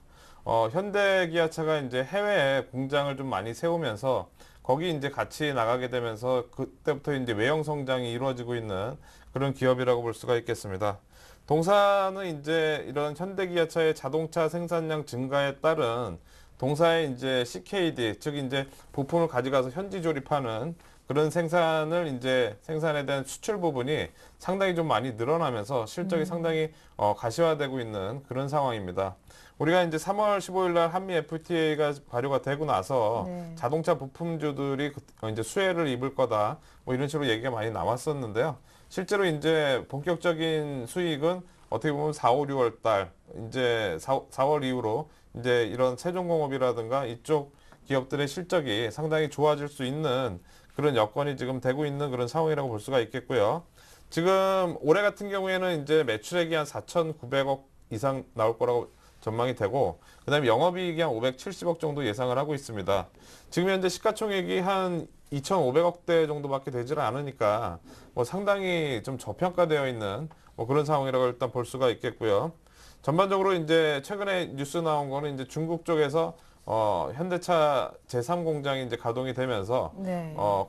현대 기아차가 이제 해외에 공장을 좀 많이 세우면서 거기 이제 같이 나가게 되면서 그때부터 이제 외형 성장이 이루어지고 있는 그런 기업이라고 볼 수가 있겠습니다. 동사는 이제 이런 현대 기아차의 자동차 생산량 증가에 따른 동사의 이제 CKD, 즉 이제 부품을 가져가서 현지 조립하는 그런 생산에 대한 수출 부분이 상당히 좀 많이 늘어나면서 실적이 상당히 가시화되고 있는 그런 상황입니다. 우리가 이제 3월 15일 날 한미 FTA가 발효가 되고 나서 자동차 부품주들이 이제 수혜를 입을 거다. 뭐 이런 식으로 얘기가 많이 나왔었는데요. 실제로 이제 본격적인 수익은 어떻게 보면 4, 5, 6월 달 이제 4월 이후로 이제 이런 세종공업이라든가 이쪽 기업들의 실적이 상당히 좋아질 수 있는 그런 여건이 지금 되고 있는 그런 상황이라고 볼 수가 있겠고요. 지금 올해 같은 경우에는 이제 매출액이 한 4,900억 이상 나올 거라고 전망이 되고, 그 다음에 영업이익이 한 570억 정도 예상을 하고 있습니다. 지금 현재 시가총액이 한 2,500억대 정도밖에 되질 않으니까 뭐 상당히 좀 저평가되어 있는 뭐 그런 상황이라고 일단 볼 수가 있겠고요. 전반적으로 이제 최근에 뉴스 나온 거는 이제 중국 쪽에서 현대차 제3공장이 이제 가동이 되면서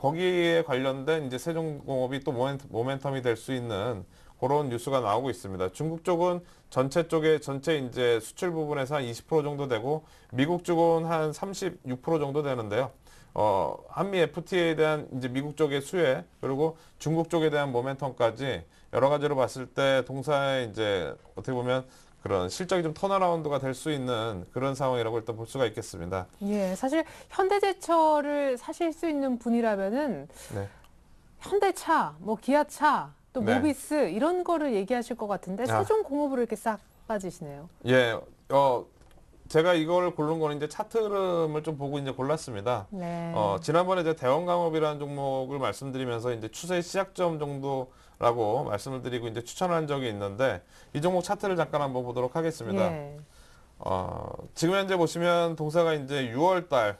거기에 관련된 이제 세종공업이 또 모멘텀이 될 수 있는 그런 뉴스가 나오고 있습니다. 중국 쪽은 전체 이제 수출 부분에서 한 20% 정도 되고 미국 쪽은 한 36% 정도 되는데요. 한미 FTA에 대한 이제 미국 쪽의 수혜 그리고 중국 쪽에 대한 모멘텀까지 여러 가지로 봤을 때 동사의 이제 어떻게 보면 그런 실적이 좀 턴어라운드가 될 수 있는 그런 상황이라고 일단 볼 수가 있겠습니다. 예, 사실 현대제철을 사실 수 있는 분이라면은 네. 현대차, 뭐 기아차, 또 네. 모비스 이런 거를 얘기하실 것 같은데 세종공업으로 이렇게 싹 빠지시네요. 예, 제가 이걸 고른 거는 이제 차트 흐름을 좀 보고 이제 골랐습니다. 네. 지난번에 이제 대원강업이라는 종목을 말씀드리면서 이제 추세 시작점 정도라고 말씀을 드리고 이제 추천한 적이 있는데 이 종목 차트를 잠깐 한번 보도록 하겠습니다. 예. 지금 현재 보시면 동사가 이제 6월달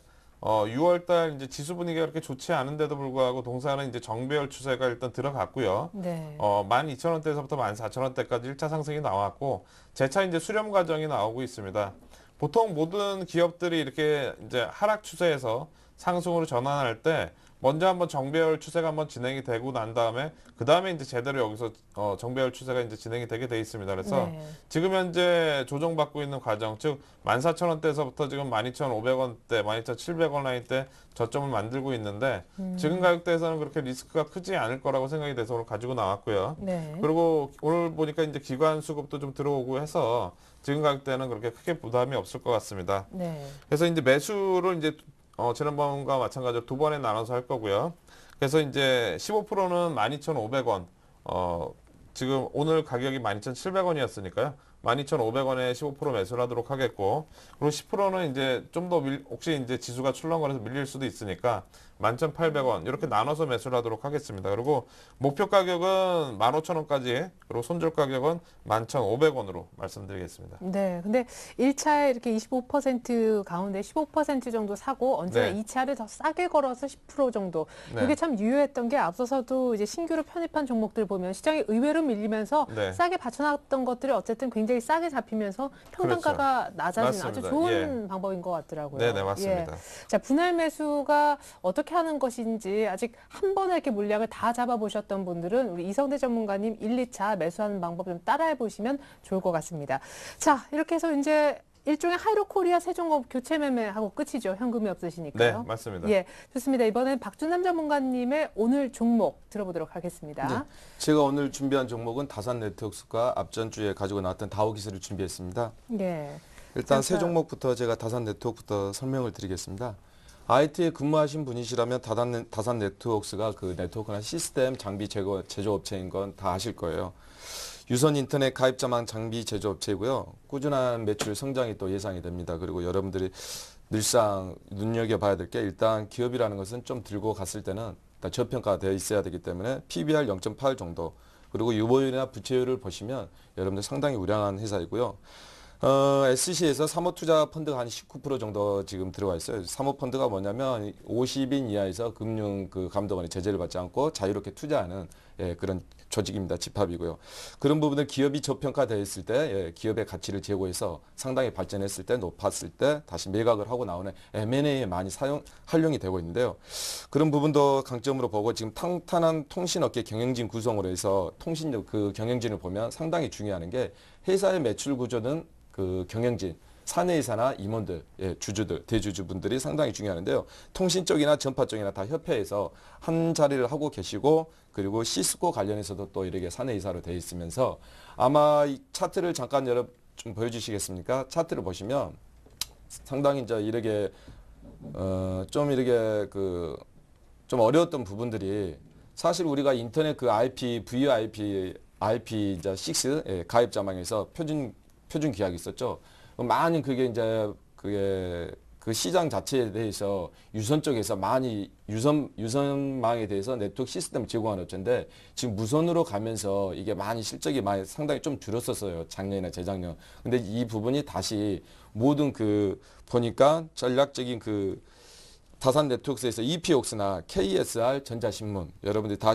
이제 지수 분위기가 그렇게 좋지 않은데도 불구하고 동사는 이제 정배열 추세가 일단 들어갔고요. 네. 12,000원대에서부터 14,000원대까지 1차 상승이 나왔고 재차 이제 수렴 과정이 나오고 있습니다. 보통 모든 기업들이 이렇게 이제 하락 추세에서 상승으로 전환할 때 먼저 한번 정배열 추세가 한번 진행이 되고 난 다음에 그 다음에 이제 제대로 여기서 정배열 추세가 이제 진행이 되게 돼 있습니다. 그래서 네. 지금 현재 조정받고 있는 과정, 즉 14,000원대에서부터 지금 12,500원대, 12,700원 라인 때 저점을 만들고 있는데 지금 가격대에서는 그렇게 리스크가 크지 않을 거라고 생각이 돼서 오늘 가지고 나왔고요. 네. 그리고 오늘 보니까 이제 기관 수급도 좀 들어오고 해서 지금 가격대는 그렇게 크게 부담이 없을 것 같습니다. 네. 그래서 이제 매수를 이제 지난번과 마찬가지로 두 번에 나눠서 할 거고요. 그래서 이제 15%는 12,500원. 지금 오늘 가격이 12,700원이었으니까요. 12,500원에 15% 매수를 하도록 하겠고, 그리고 10%는 이제 좀 더 혹시 이제 지수가 출렁거려서 밀릴 수도 있으니까 11,800원 이렇게 나눠서 매수를 하도록 하겠습니다. 그리고 목표 가격은 15,000원까지, 그리고 손절 가격은 11,500원으로 말씀드리겠습니다. 네. 근데 1차에 이렇게 25% 가운데 15% 정도 사고 언제나 네. 2차를 더 싸게 걸어서 10% 정도. 네. 이게 참 유효했던 게 앞서서도 이제 신규로 편입한 종목들 보면 시장이 의외로 밀리면서 네. 싸게 받쳐놨던 것들이 어쨌든 굉장히 싸게 잡히면서 평단가가 낮아지는 아주 맞습니다. 좋은 방법인 것 같더라고요. 네, 맞습니다. 예. 자, 분할 매수가 어떻게 하는 것인지 아직 한 번에 이렇게 물량을 다 잡아보셨던 분들은 우리 이성대 전문가님 1, 2차 매수하는 방법 좀 따라해 보시면 좋을 것 같습니다. 자, 이렇게 해서 이제 일종의 하이로코리아 세종업 교체 매매하고 끝이죠. 현금이 네, 없으시니까요. 맞습니다. 예, 좋습니다. 이번엔 박준남 전문가님의 오늘 종목 들어보도록 하겠습니다. 네. 제가 오늘 준비한 종목은 다산 네트워크스가 앞전주에 가지고 나왔던 다우기술을 준비했습니다. 예. 일단 세 잠깐. 종목부터 제가 다산 네트워크부터 설명을 드리겠습니다. IT에 근무하신 분이시라면 다산 네트워크스가 그 네트워크나 시스템 장비 제조업체인 건 다 아실 거예요. 유선 인터넷 가입자망 장비 제조업체이고요. 꾸준한 매출 성장이 또 예상이 됩니다. 그리고 여러분들이 늘상 눈여겨봐야 될 게 일단 기업이라는 것은 좀 들고 갔을 때는 일단 저평가되어 있어야 되기 때문에 PBR 0.8 정도 그리고 유보율이나 부채율을 보시면 여러분들 상당히 우량한 회사이고요. SC에서 사모투자 펀드가 한 19% 정도 지금 들어와 있어요. 사모펀드가 뭐냐면 50인 이하에서 금융 그 감독원의 제재를 받지 않고 자유롭게 투자하는 그런 조직입니다. 집합이고요. 그런 부분들 기업이 저평가되어 있을 때 기업의 가치를 제고해서 상당히 발전했을 때 높았을 때 다시 매각을 하고 나오는 M&A에 많이 활용이 되고 있는데요. 그런 부분도 강점으로 보고 지금 탄탄한 통신업계 경영진 구성으로 해서 통신 그 경영진을 보면 상당히 중요한 게 회사의 매출 구조는 그 경영진 사내이사나 임원들, 주주들, 대주주분들이 상당히 중요한데요. 통신 쪽이나 전파 쪽이나 다 협회에서 한 자리를 하고 계시고 그리고 시스코 관련해서도 또 이렇게 사내이사로 되어 있으면서 아마 이 차트를 잠깐 좀 보여주시겠습니까? 차트를 보시면 상당히 이제 이렇게 좀 이렇게 그 좀 어려웠던 부분들이 사실 우리가 인터넷 그 VoIP 이제 6 가입자망에서 표준 규약이 있었죠. 많은 그게 이제 그 시장 자체에 대해서 유선 쪽에서 많이 유선망에 대해서 네트워크 시스템을 제공하는 업체인데 지금 무선으로 가면서 이게 많이 실적이 많이 상당히 좀 줄었었어요. 작년이나 재작년. 근데 이 부분이 다시 모든 그 보니까 전략적인 그 다산 네트워크에서 EP옥스나 KSR 전자신문 여러분들이 다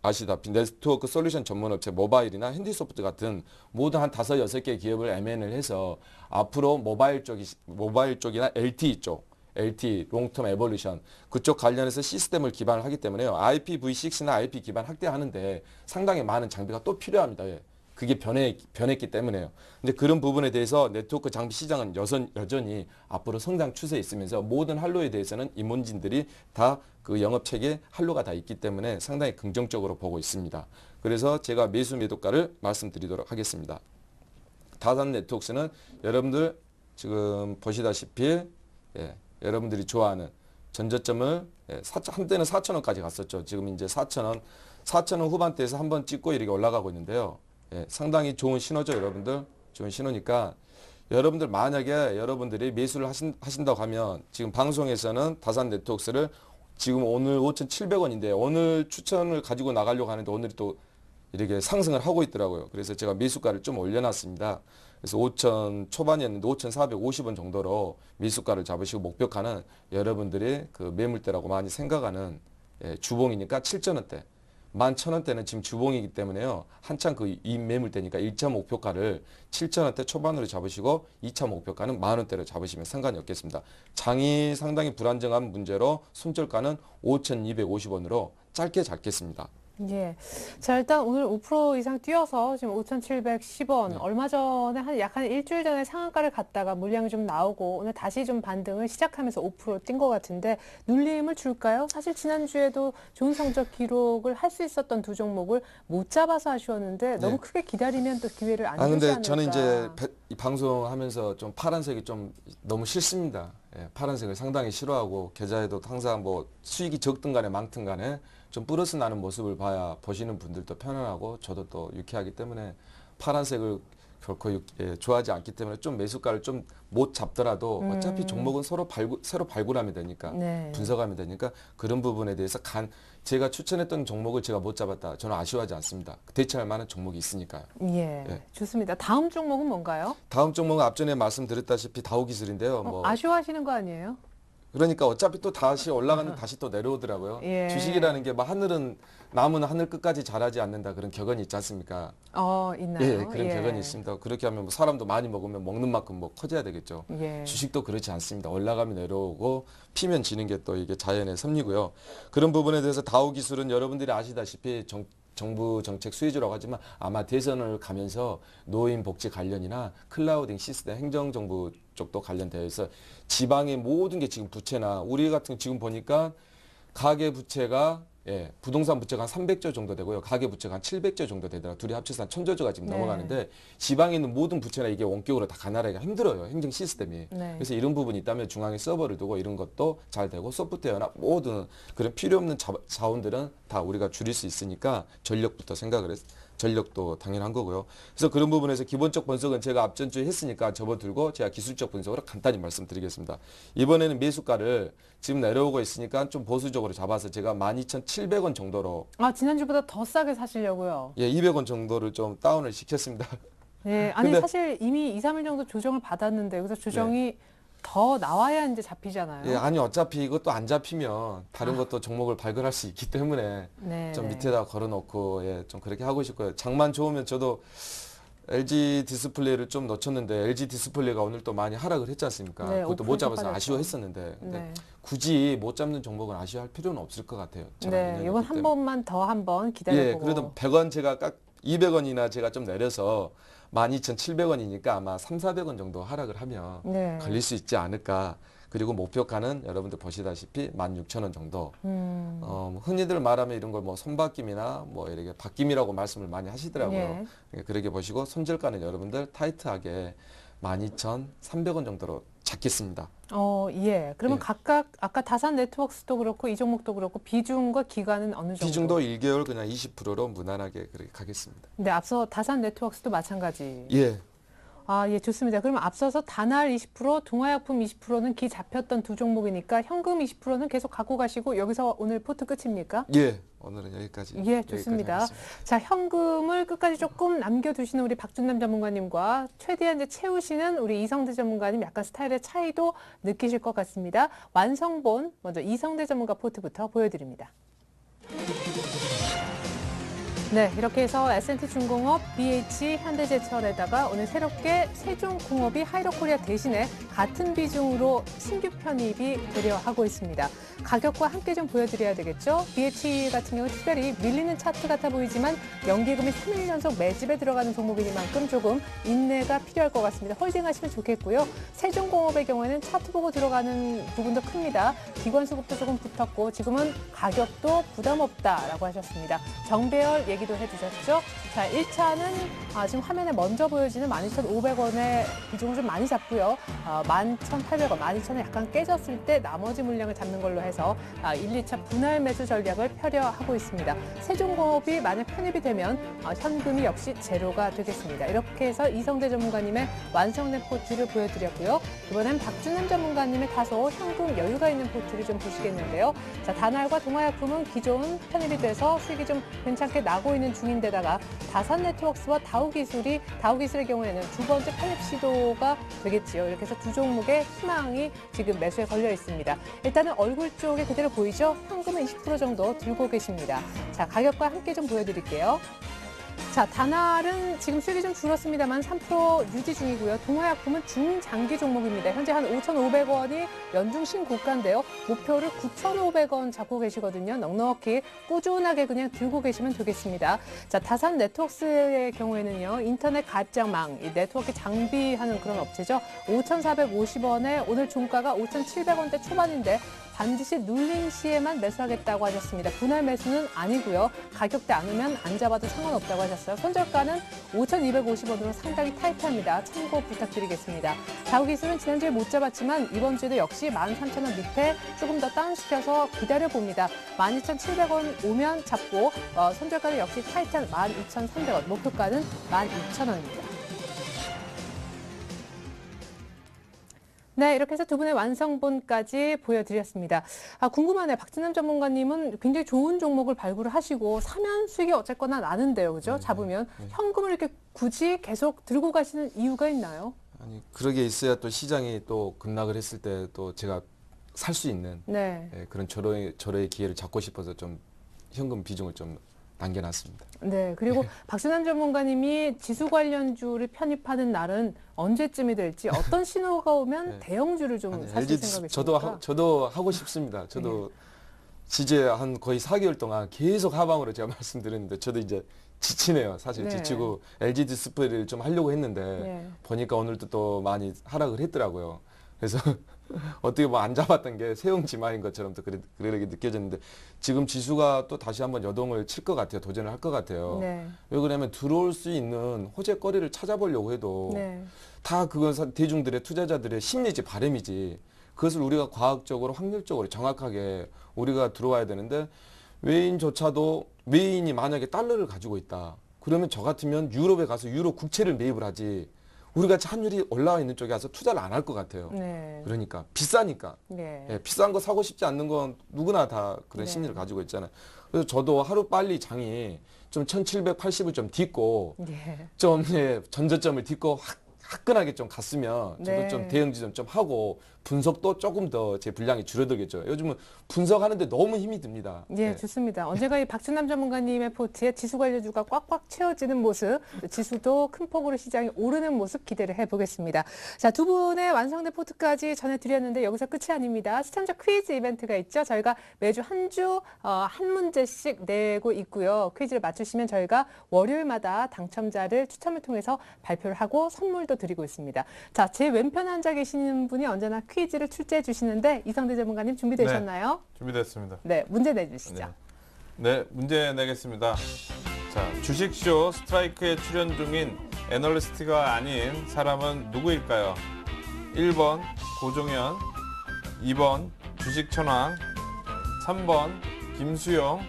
아시다시피 네트워크 솔루션 전문업체 모바일이나 핸디소프트 같은 모두 한 5, 6개 기업을 M&A를 해서 앞으로 모바일 쪽이나 LTE 쪽 LT, 롱텀 에볼루션 그쪽 관련해서 시스템을 기반을 하기 때문에요. IPv6나 IP 기반 확대하는데 상당히 많은 장비가 또 필요합니다. 예. 그게 변했기 때문에요. 근데 그런 부분에 대해서 네트워크 장비 시장은 여전히 앞으로 성장 추세에 있으면서 모든 한로에 대해서는 임원진들이 다 그 영업 체계 한로가 다 있기 때문에 상당히 긍정적으로 보고 있습니다. 그래서 제가 매수 매도가를 말씀드리도록 하겠습니다. 다산 네트워크스는 여러분들 지금 보시다시피 예, 여러분들이 좋아하는 전저점을 한때는 4,000원까지 갔었죠. 지금 이제 4,000원 후반대에서 한번 찍고 이렇게 올라가고 있는데요. 예, 상당히 좋은 신호죠, 여러분들. 좋은 신호니까 여러분들 만약에 여러분들이 매수를 하신다고 하면 지금 방송에서는 다산 네트워크스를 지금 오늘 5,700원인데 오늘 추천을 가지고 나가려고 하는데 오늘이 또 이렇게 상승을 하고 있더라고요. 그래서 제가 매수가를 좀 올려놨습니다. 그래서 5,000 초반이었는데 5,450원 정도로 매수가를 잡으시고 목표가는 여러분들이 그 매물대라고 많이 생각하는 주봉이니까 7,000원대. 11,000원대는 지금 주봉이기 때문에요. 한창 그 이 매물대니까 1차 목표가를 7,000원대 초반으로 잡으시고 2차 목표가는 10,000원대로 잡으시면 상관이 없겠습니다. 장이 상당히 불안정한 문제로 손절가는 5,250원으로 짧게 잡겠습니다. 예. 자, 일단 오늘 5% 이상 뛰어서 지금 5,710원. 네. 얼마 전에 약 한 일주일 전에 상한가를 갔다가 물량이 좀 나오고 오늘 다시 좀 반등을 시작하면서 5% 뛴 것 같은데 눌림을 줄까요? 사실 지난주에도 좋은 성적 기록을 할 수 있었던 두 종목을 못 잡아서 아쉬웠는데 너무 크게 기다리면 또 기회를 안 주지 근데 않을까. 저는 이제 이 방송하면서 좀 파란색이 좀 너무 싫습니다. 예, 파란색을 상당히 싫어하고 계좌에도 항상 뭐 수익이 적든 간에 많든 간에 좀 플러스 나는 모습을 봐야 보시는 분들도 편안하고 저도 또 유쾌하기 때문에 파란색을 결코 좋아하지 않기 때문에 좀 매수가를 좀 못 잡더라도 어차피 종목은 새로 발굴하면 되니까 네. 분석하면 되니까 그런 부분에 대해서 제가 추천했던 종목을 제가 못 잡았다. 저는 아쉬워하지 않습니다. 대체할 만한 종목이 있으니까요. 예. 예. 좋습니다. 다음 종목은 뭔가요? 다음 종목은 앞전에 말씀드렸다시피 다우기술인데요. 뭐 아쉬워하시는 거 아니에요? 그러니까 어차피 또 다시 올라가는 다시 또 내려오더라고요. 예. 주식이라는 게 막 나무는 하늘 끝까지 자라지 않는다 그런 격언이 있지 않습니까? 있나요? 예, 그런 격언이 있습니다. 그렇게 하면 뭐 사람도 많이 먹으면 먹는 만큼 뭐 커져야 되겠죠. 예. 주식도 그렇지 않습니다. 올라가면 내려오고 피면 지는 게 또 이게 자연의 섭리고요. 그런 부분에 대해서 다우기술은 여러분들이 아시다시피 정부 정책 수혜주라고 하지만 아마 대선을 가면서 노인 복지 관련이나 클라우딩 시스템 행정정부 쪽도 관련되어 있어 지방의 모든 게 지금 부채나 우리 같은 지금 보니까 가계 부채가 부동산 부채가 한 300조 정도 되고요. 가계 부채가 한 700조 정도 되더라고요. 둘이 합쳐서 한 1,000조가 지금 네. 넘어가는데 지방에 있는 모든 부채나 이게 원격으로 다 가나라기가 힘들어요. 행정 시스템이. 네. 그래서 이런 부분이 있다면 중앙에 서버를 두고 이런 것도 잘 되고 소프트웨어나 모든 그런 필요 없는 자원들은 다 우리가 줄일 수 있으니까 전력부터 전력도 당연한 거고요. 그래서 그런 부분에서 기본적 분석은 제가 앞전주에 했으니까 접어들고 제가 기술적 분석으로 간단히 말씀드리겠습니다. 이번에는 매수가를 지금 내려오고 있으니까 좀 보수적으로 잡아서 제가 12,700원 정도로 지난주보다 더 싸게 사시려고요. 200원 정도를 좀 다운을 시켰습니다. 네, 아니 근데- 사실 이미 2, 3일 정도 조정을 받았는데 그래서 조정이 더 나와야 이제 잡히잖아요. 아니 어차피 이것도 안 잡히면 다른 것도 종목을 발굴할 수 있기 때문에 네, 좀 네. 밑에다 걸어놓고 좀 그렇게 하고 싶고요. 장만 좋으면 저도 LG 디스플레이를 좀 놓쳤는데 LG 디스플레이가 오늘 또 많이 하락을 했지 않습니까? 네, 그것도 5% 못 잡아서 빠졌죠. 아쉬워했었는데 근데 네. 굳이 못 잡는 종목은 아쉬워할 필요는 없을 것 같아요. 저랑 네, 인연이 이번 있기 한 때문에. 번만 더 한번 기다려보고. 그래도 100원 제가 200원이나 제가 좀 내려서 12,700원이니까 아마 3,400원 정도 하락을 하면 네. 걸릴 수 있지 않을까. 그리고 목표가는 여러분들 보시다시피 16,000원 정도. 흔히들 말하면 이런 걸 뭐 손바뀜이나 뭐 이렇게 바뀜이라고 말씀을 많이 하시더라고요. 그렇게 보시고 손절가는 여러분들 타이트하게 12,300원 정도로 잡겠습니다. 예. 그러면 예. 각각 아까 다산 네트워크스도 그렇고 이 종목도 그렇고 비중과 기간은 어느 정도? 비중도 1개월 그냥 20%로 무난하게 그렇게 가겠습니다. 근데 앞서 다산 네트워크스도 마찬가지. 예. 예, 좋습니다. 그러면 앞서서 다날 20%, 동화약품 20%는 기 잡혔던 두 종목이니까 현금 20%는 계속 갖고 가시고 여기서 오늘 포트 끝입니까? 예. 오늘은 여기까지. 예, 좋습니다. 여기까지 하겠습니다. 자, 현금을 끝까지 조금 남겨두시는 우리 박준남 전문가님과 최대한 이제 채우시는 우리 이성대 전문가님 약간 스타일의 차이도 느끼실 것 같습니다. 완성본 먼저 이성대 전문가 포트부터 보여드립니다. 네, 이렇게 해서 S&T중공업, BH, 현대제철에다가 오늘 새롭게 세종공업이 하이로코리아 대신에 같은 비중으로 신규 편입이 되려 하고 있습니다. 가격과 함께 좀 보여드려야 되겠죠? BH 같은 경우 특별히 밀리는 차트 같아 보이지만 연기금이 3일 연속 매집에 들어가는 종목이니만큼 조금 인내가 필요할 것 같습니다. 홀딩하시면 좋겠고요. 세종공업의 경우에는 차트 보고 들어가는 부분도 큽니다. 기관 수급도 조금 붙었고 지금은 가격도 부담 없다라고 하셨습니다. 정배열 얘기도 해주셨죠. 자, 1차는 지금 화면에 먼저 보여지는 12,500원의 비중을 좀 많이 잡고요. 11,800원, 12,000원 약간 깨졌을 때 나머지 물량을 잡는 걸로 해서 1, 2차 분할 매수 전략을 펴려하고 있습니다. 세종공업이 만약 편입이 되면 현금이 역시 제로가 되겠습니다. 이렇게 해서 이성대 전문가님의 완성된 포트를 보여드렸고요. 이번엔 박준남 전문가님의 다소 현금 여유가 있는 포트를 좀 보시겠는데요. 자, 다날과 동아약품은 기존 편입이 돼서 수익이 좀 괜찮게 나고 있는 중인데다가 다산네트워크스와 다우기술의 경우에는 두 번째 편입 시도가 되겠지요. 이렇게 해서 두 종목의 희망이 지금 매수에 걸려 있습니다. 일단은 얼굴 쪽에 그대로 보이죠? 현금은 20% 정도 들고 계십니다. 자, 가격과 함께 좀 보여드릴게요. 자, 다날은 지금 수익이 좀 줄었습니다만 3% 유지 중이고요. 동아약품은 중장기 종목입니다. 현재 한 5,500원이 연중 신고가인데요. 목표를 9,500원 잡고 계시거든요. 넉넉히 꾸준하게 그냥 들고 계시면 되겠습니다. 자, 다산 네트워크스의 경우에는요. 인터넷 가입장망, 이 네트워크 장비하는 그런 업체죠. 5,450원에 오늘 종가가 5,700원대 초반인데 반드시 눌림 시에만 매수하겠다고 하셨습니다. 분할 매수는 아니고요. 가격대 안 오면 안 잡아도 상관없다고 하셨어요. 손절가는 5,250원으로 상당히 타이트합니다. 참고 부탁드리겠습니다. 다우기술은 지난주에 못 잡았지만 이번 주에도 역시 13,000원 밑에 조금 더 다운시켜서 기다려봅니다. 12,700원 오면 잡고 손절가는 역시 타이트한 12,300원, 목표가는 12,000원입니다. 네, 이렇게 해서 두 분의 완성본까지 보여드렸습니다. 궁금하네요. 박진남 전문가님은 굉장히 좋은 종목을 발굴을 하시고 사면 수익이 어쨌거나 나는데요, 그죠? 잡으면 현금을 이렇게 굳이 계속 들고 가시는 이유가 있나요? 아니, 그러게 있어야 또 시장이 또 급락을 했을 때 또 제가 살 수 있는 네. 그런 절호의 기회를 잡고 싶어서 좀 현금 비중을 좀 남겨놨습니다. 네, 그리고 박진남 전문가님이 지수 관련주를 편입하는 날은 언제쯤이 될지 어떤 신호가 오면 대형주를 좀 사실 생각이십니까? 저도 하고 싶습니다. 저도 이제 한 거의 4개월 동안 계속 하방으로 제가 말씀드렸는데 저도 이제 지치네요. 사실 지치고 LG 디스플레이를 좀 하려고 했는데 보니까 오늘도 또 많이 하락을 했더라고요. 그래서 어떻게 뭐 안 잡았던 게 세웅지마인 것처럼 또 그렇게 느껴졌는데 지금 지수가 또 다시 한번 여동을 칠 것 같아요. 도전을 할 것 같아요. 왜 그러냐면 들어올 수 있는 호재거리를 찾아보려고 해도 다 그건 대중들의 투자자들의 심리지 바람이지 그것을 우리가 과학적으로 확률적으로 정확하게 우리가 들어와야 되는데 외인이 만약에 달러를 가지고 있다. 그러면 저 같으면 유럽에 가서 유로 국채를 매입을 하지. 우리가 환율이 올라와 있는 쪽에 가서 투자를 안 할 것 같아요. 그러니까 비싸니까. 비싼 거 사고 싶지 않는 건 누구나 다 그런 심리를 가지고 있잖아요. 그래서 저도 하루 빨리 장이 좀 1780을 좀 딛고 좀 전저점을 딛고 화끈하게 좀 갔으면 저도 좀 대응지점 좀 하고 분석도 조금 더 제 분량이 줄어들겠죠. 요즘은 분석하는데 너무 힘이 듭니다. 예, 좋습니다. 언제가 이 박진남 전문가님의 포트에 지수 관련주가 꽉꽉 채워지는 모습, 지수도 큰 폭으로 시장이 오르는 모습 기대를 해보겠습니다. 자, 두 분의 완성된 포트까지 전해드렸는데 여기서 끝이 아닙니다. 시청자 퀴즈 이벤트가 있죠. 저희가 매주 한 주 한 문제씩 내고 있고요. 퀴즈를 맞추시면 저희가 월요일마다 당첨자를 추첨을 통해서 발표를 하고 선물도 드리고 있습니다. 자, 제 왼편에 앉아 계시는 분이 언제나 퀴즈를 출제해 주시는데 이성대 전문가님 준비되셨나요? 준비됐습니다. 네, 문제 내주시죠. 네, 문제 내겠습니다. 자, 주식쇼 스트라이크에 출연 중인 애널리스트가 아닌 사람은 누구일까요? 1번 고종현, 2번 주식천왕, 3번 김수영,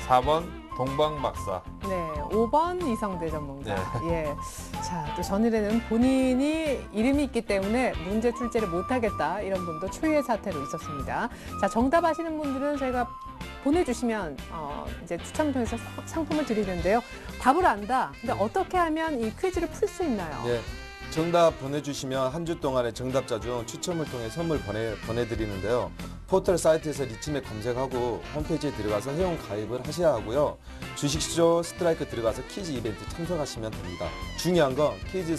4번 동방박사. 네, 5번 이성대 전문가. 예. 자, 또 전일에는 본인이 이름이 있기 때문에 문제 출제를 못하겠다 이런 분도 초유의 사태로 있었습니다. 자, 정답 아시는 분들은 저희가 보내주시면 이제 추첨을 통해서 상품을 드리는데요. 답을 안다. 근데 어떻게 하면 이 퀴즈를 풀 수 있나요? 네. 정답 보내주시면 한 주 동안의 정답자 중 추첨을 통해 선물 보내드리는데요. 포털 사이트에서 리치맥 검색하고 홈페이지에 들어가서 회원 가입을 하셔야 하고요. 주식쇼 스트라이크 들어가서 퀴즈 이벤트 참석하시면 됩니다. 중요한 건 퀴즈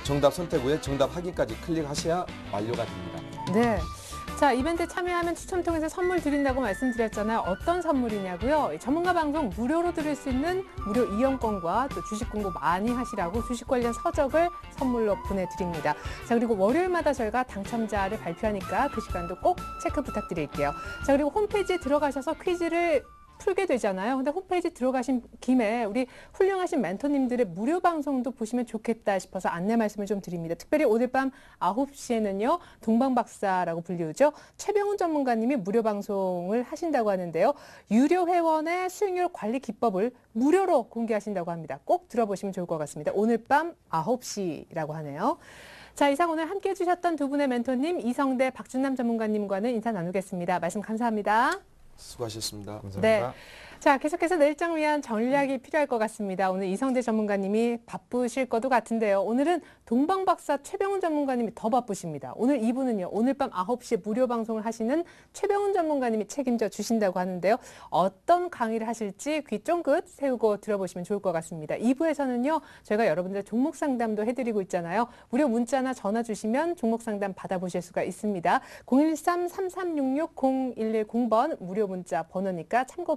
정답 선택 후에 정답 확인까지 클릭하셔야 완료가 됩니다. 네. 자, 이벤트 참여하면 추첨 통해서 선물 드린다고 말씀드렸잖아요. 어떤 선물이냐고요? 전문가 방송 무료로 들을 수 있는 무료 이용권과 또 주식 공부 많이 하시라고 주식 관련 서적을 선물로 보내드립니다. 자, 그리고 월요일마다 저희가 당첨자를 발표하니까 그 시간도 꼭 체크 부탁드릴게요. 자, 그리고 홈페이지에 들어가셔서 퀴즈를 풀게 되잖아요. 근데 홈페이지 들어가신 김에 우리 훌륭하신 멘토님들의 무료 방송도 보시면 좋겠다 싶어서 안내 말씀을 좀 드립니다. 특별히 오늘 밤 9시에는요. 동방박사라고 불리우죠. 최병훈 전문가님이 무료 방송을 하신다고 하는데요. 유료 회원의 수익률 관리 기법을 무료로 공개하신다고 합니다. 꼭 들어보시면 좋을 것 같습니다. 오늘 밤 9시라고 하네요. 자, 이상 오늘 함께해 주셨던 두 분의 멘토님 이성대 박준남 전문가님과는 인사 나누겠습니다. 말씀 감사합니다. 수고하셨습니다. 감사합니다. 네. 자, 계속해서 내일장 위한 전략이 필요할 것 같습니다. 오늘 이성대 전문가님이 바쁘실 것도 같은데요. 오늘은 동방박사 최병훈 전문가님이 더 바쁘십니다. 오늘 2부는요. 오늘 밤 9시에 무료 방송을 하시는 최병훈 전문가님이 책임져 주신다고 하는데요. 어떤 강의를 하실지 귀 쫑긋 세우고 들어보시면 좋을 것 같습니다. 2부에서는요. 저희가 여러분들 종목 상담도 해드리고 있잖아요. 무료 문자나 전화 주시면 종목 상담 받아보실 수가 있습니다. 013-3366-0110번 무료 문자 번호니까 참고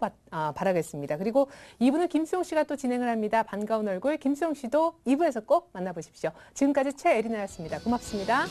바라겠습니다. 그리고 2부는 김수용 씨가 또 진행을 합니다. 반가운 얼굴 김수용 씨도 2부에서 꼭 만나보십시오. 지금까지 최애리나였습니다. 고맙습니다.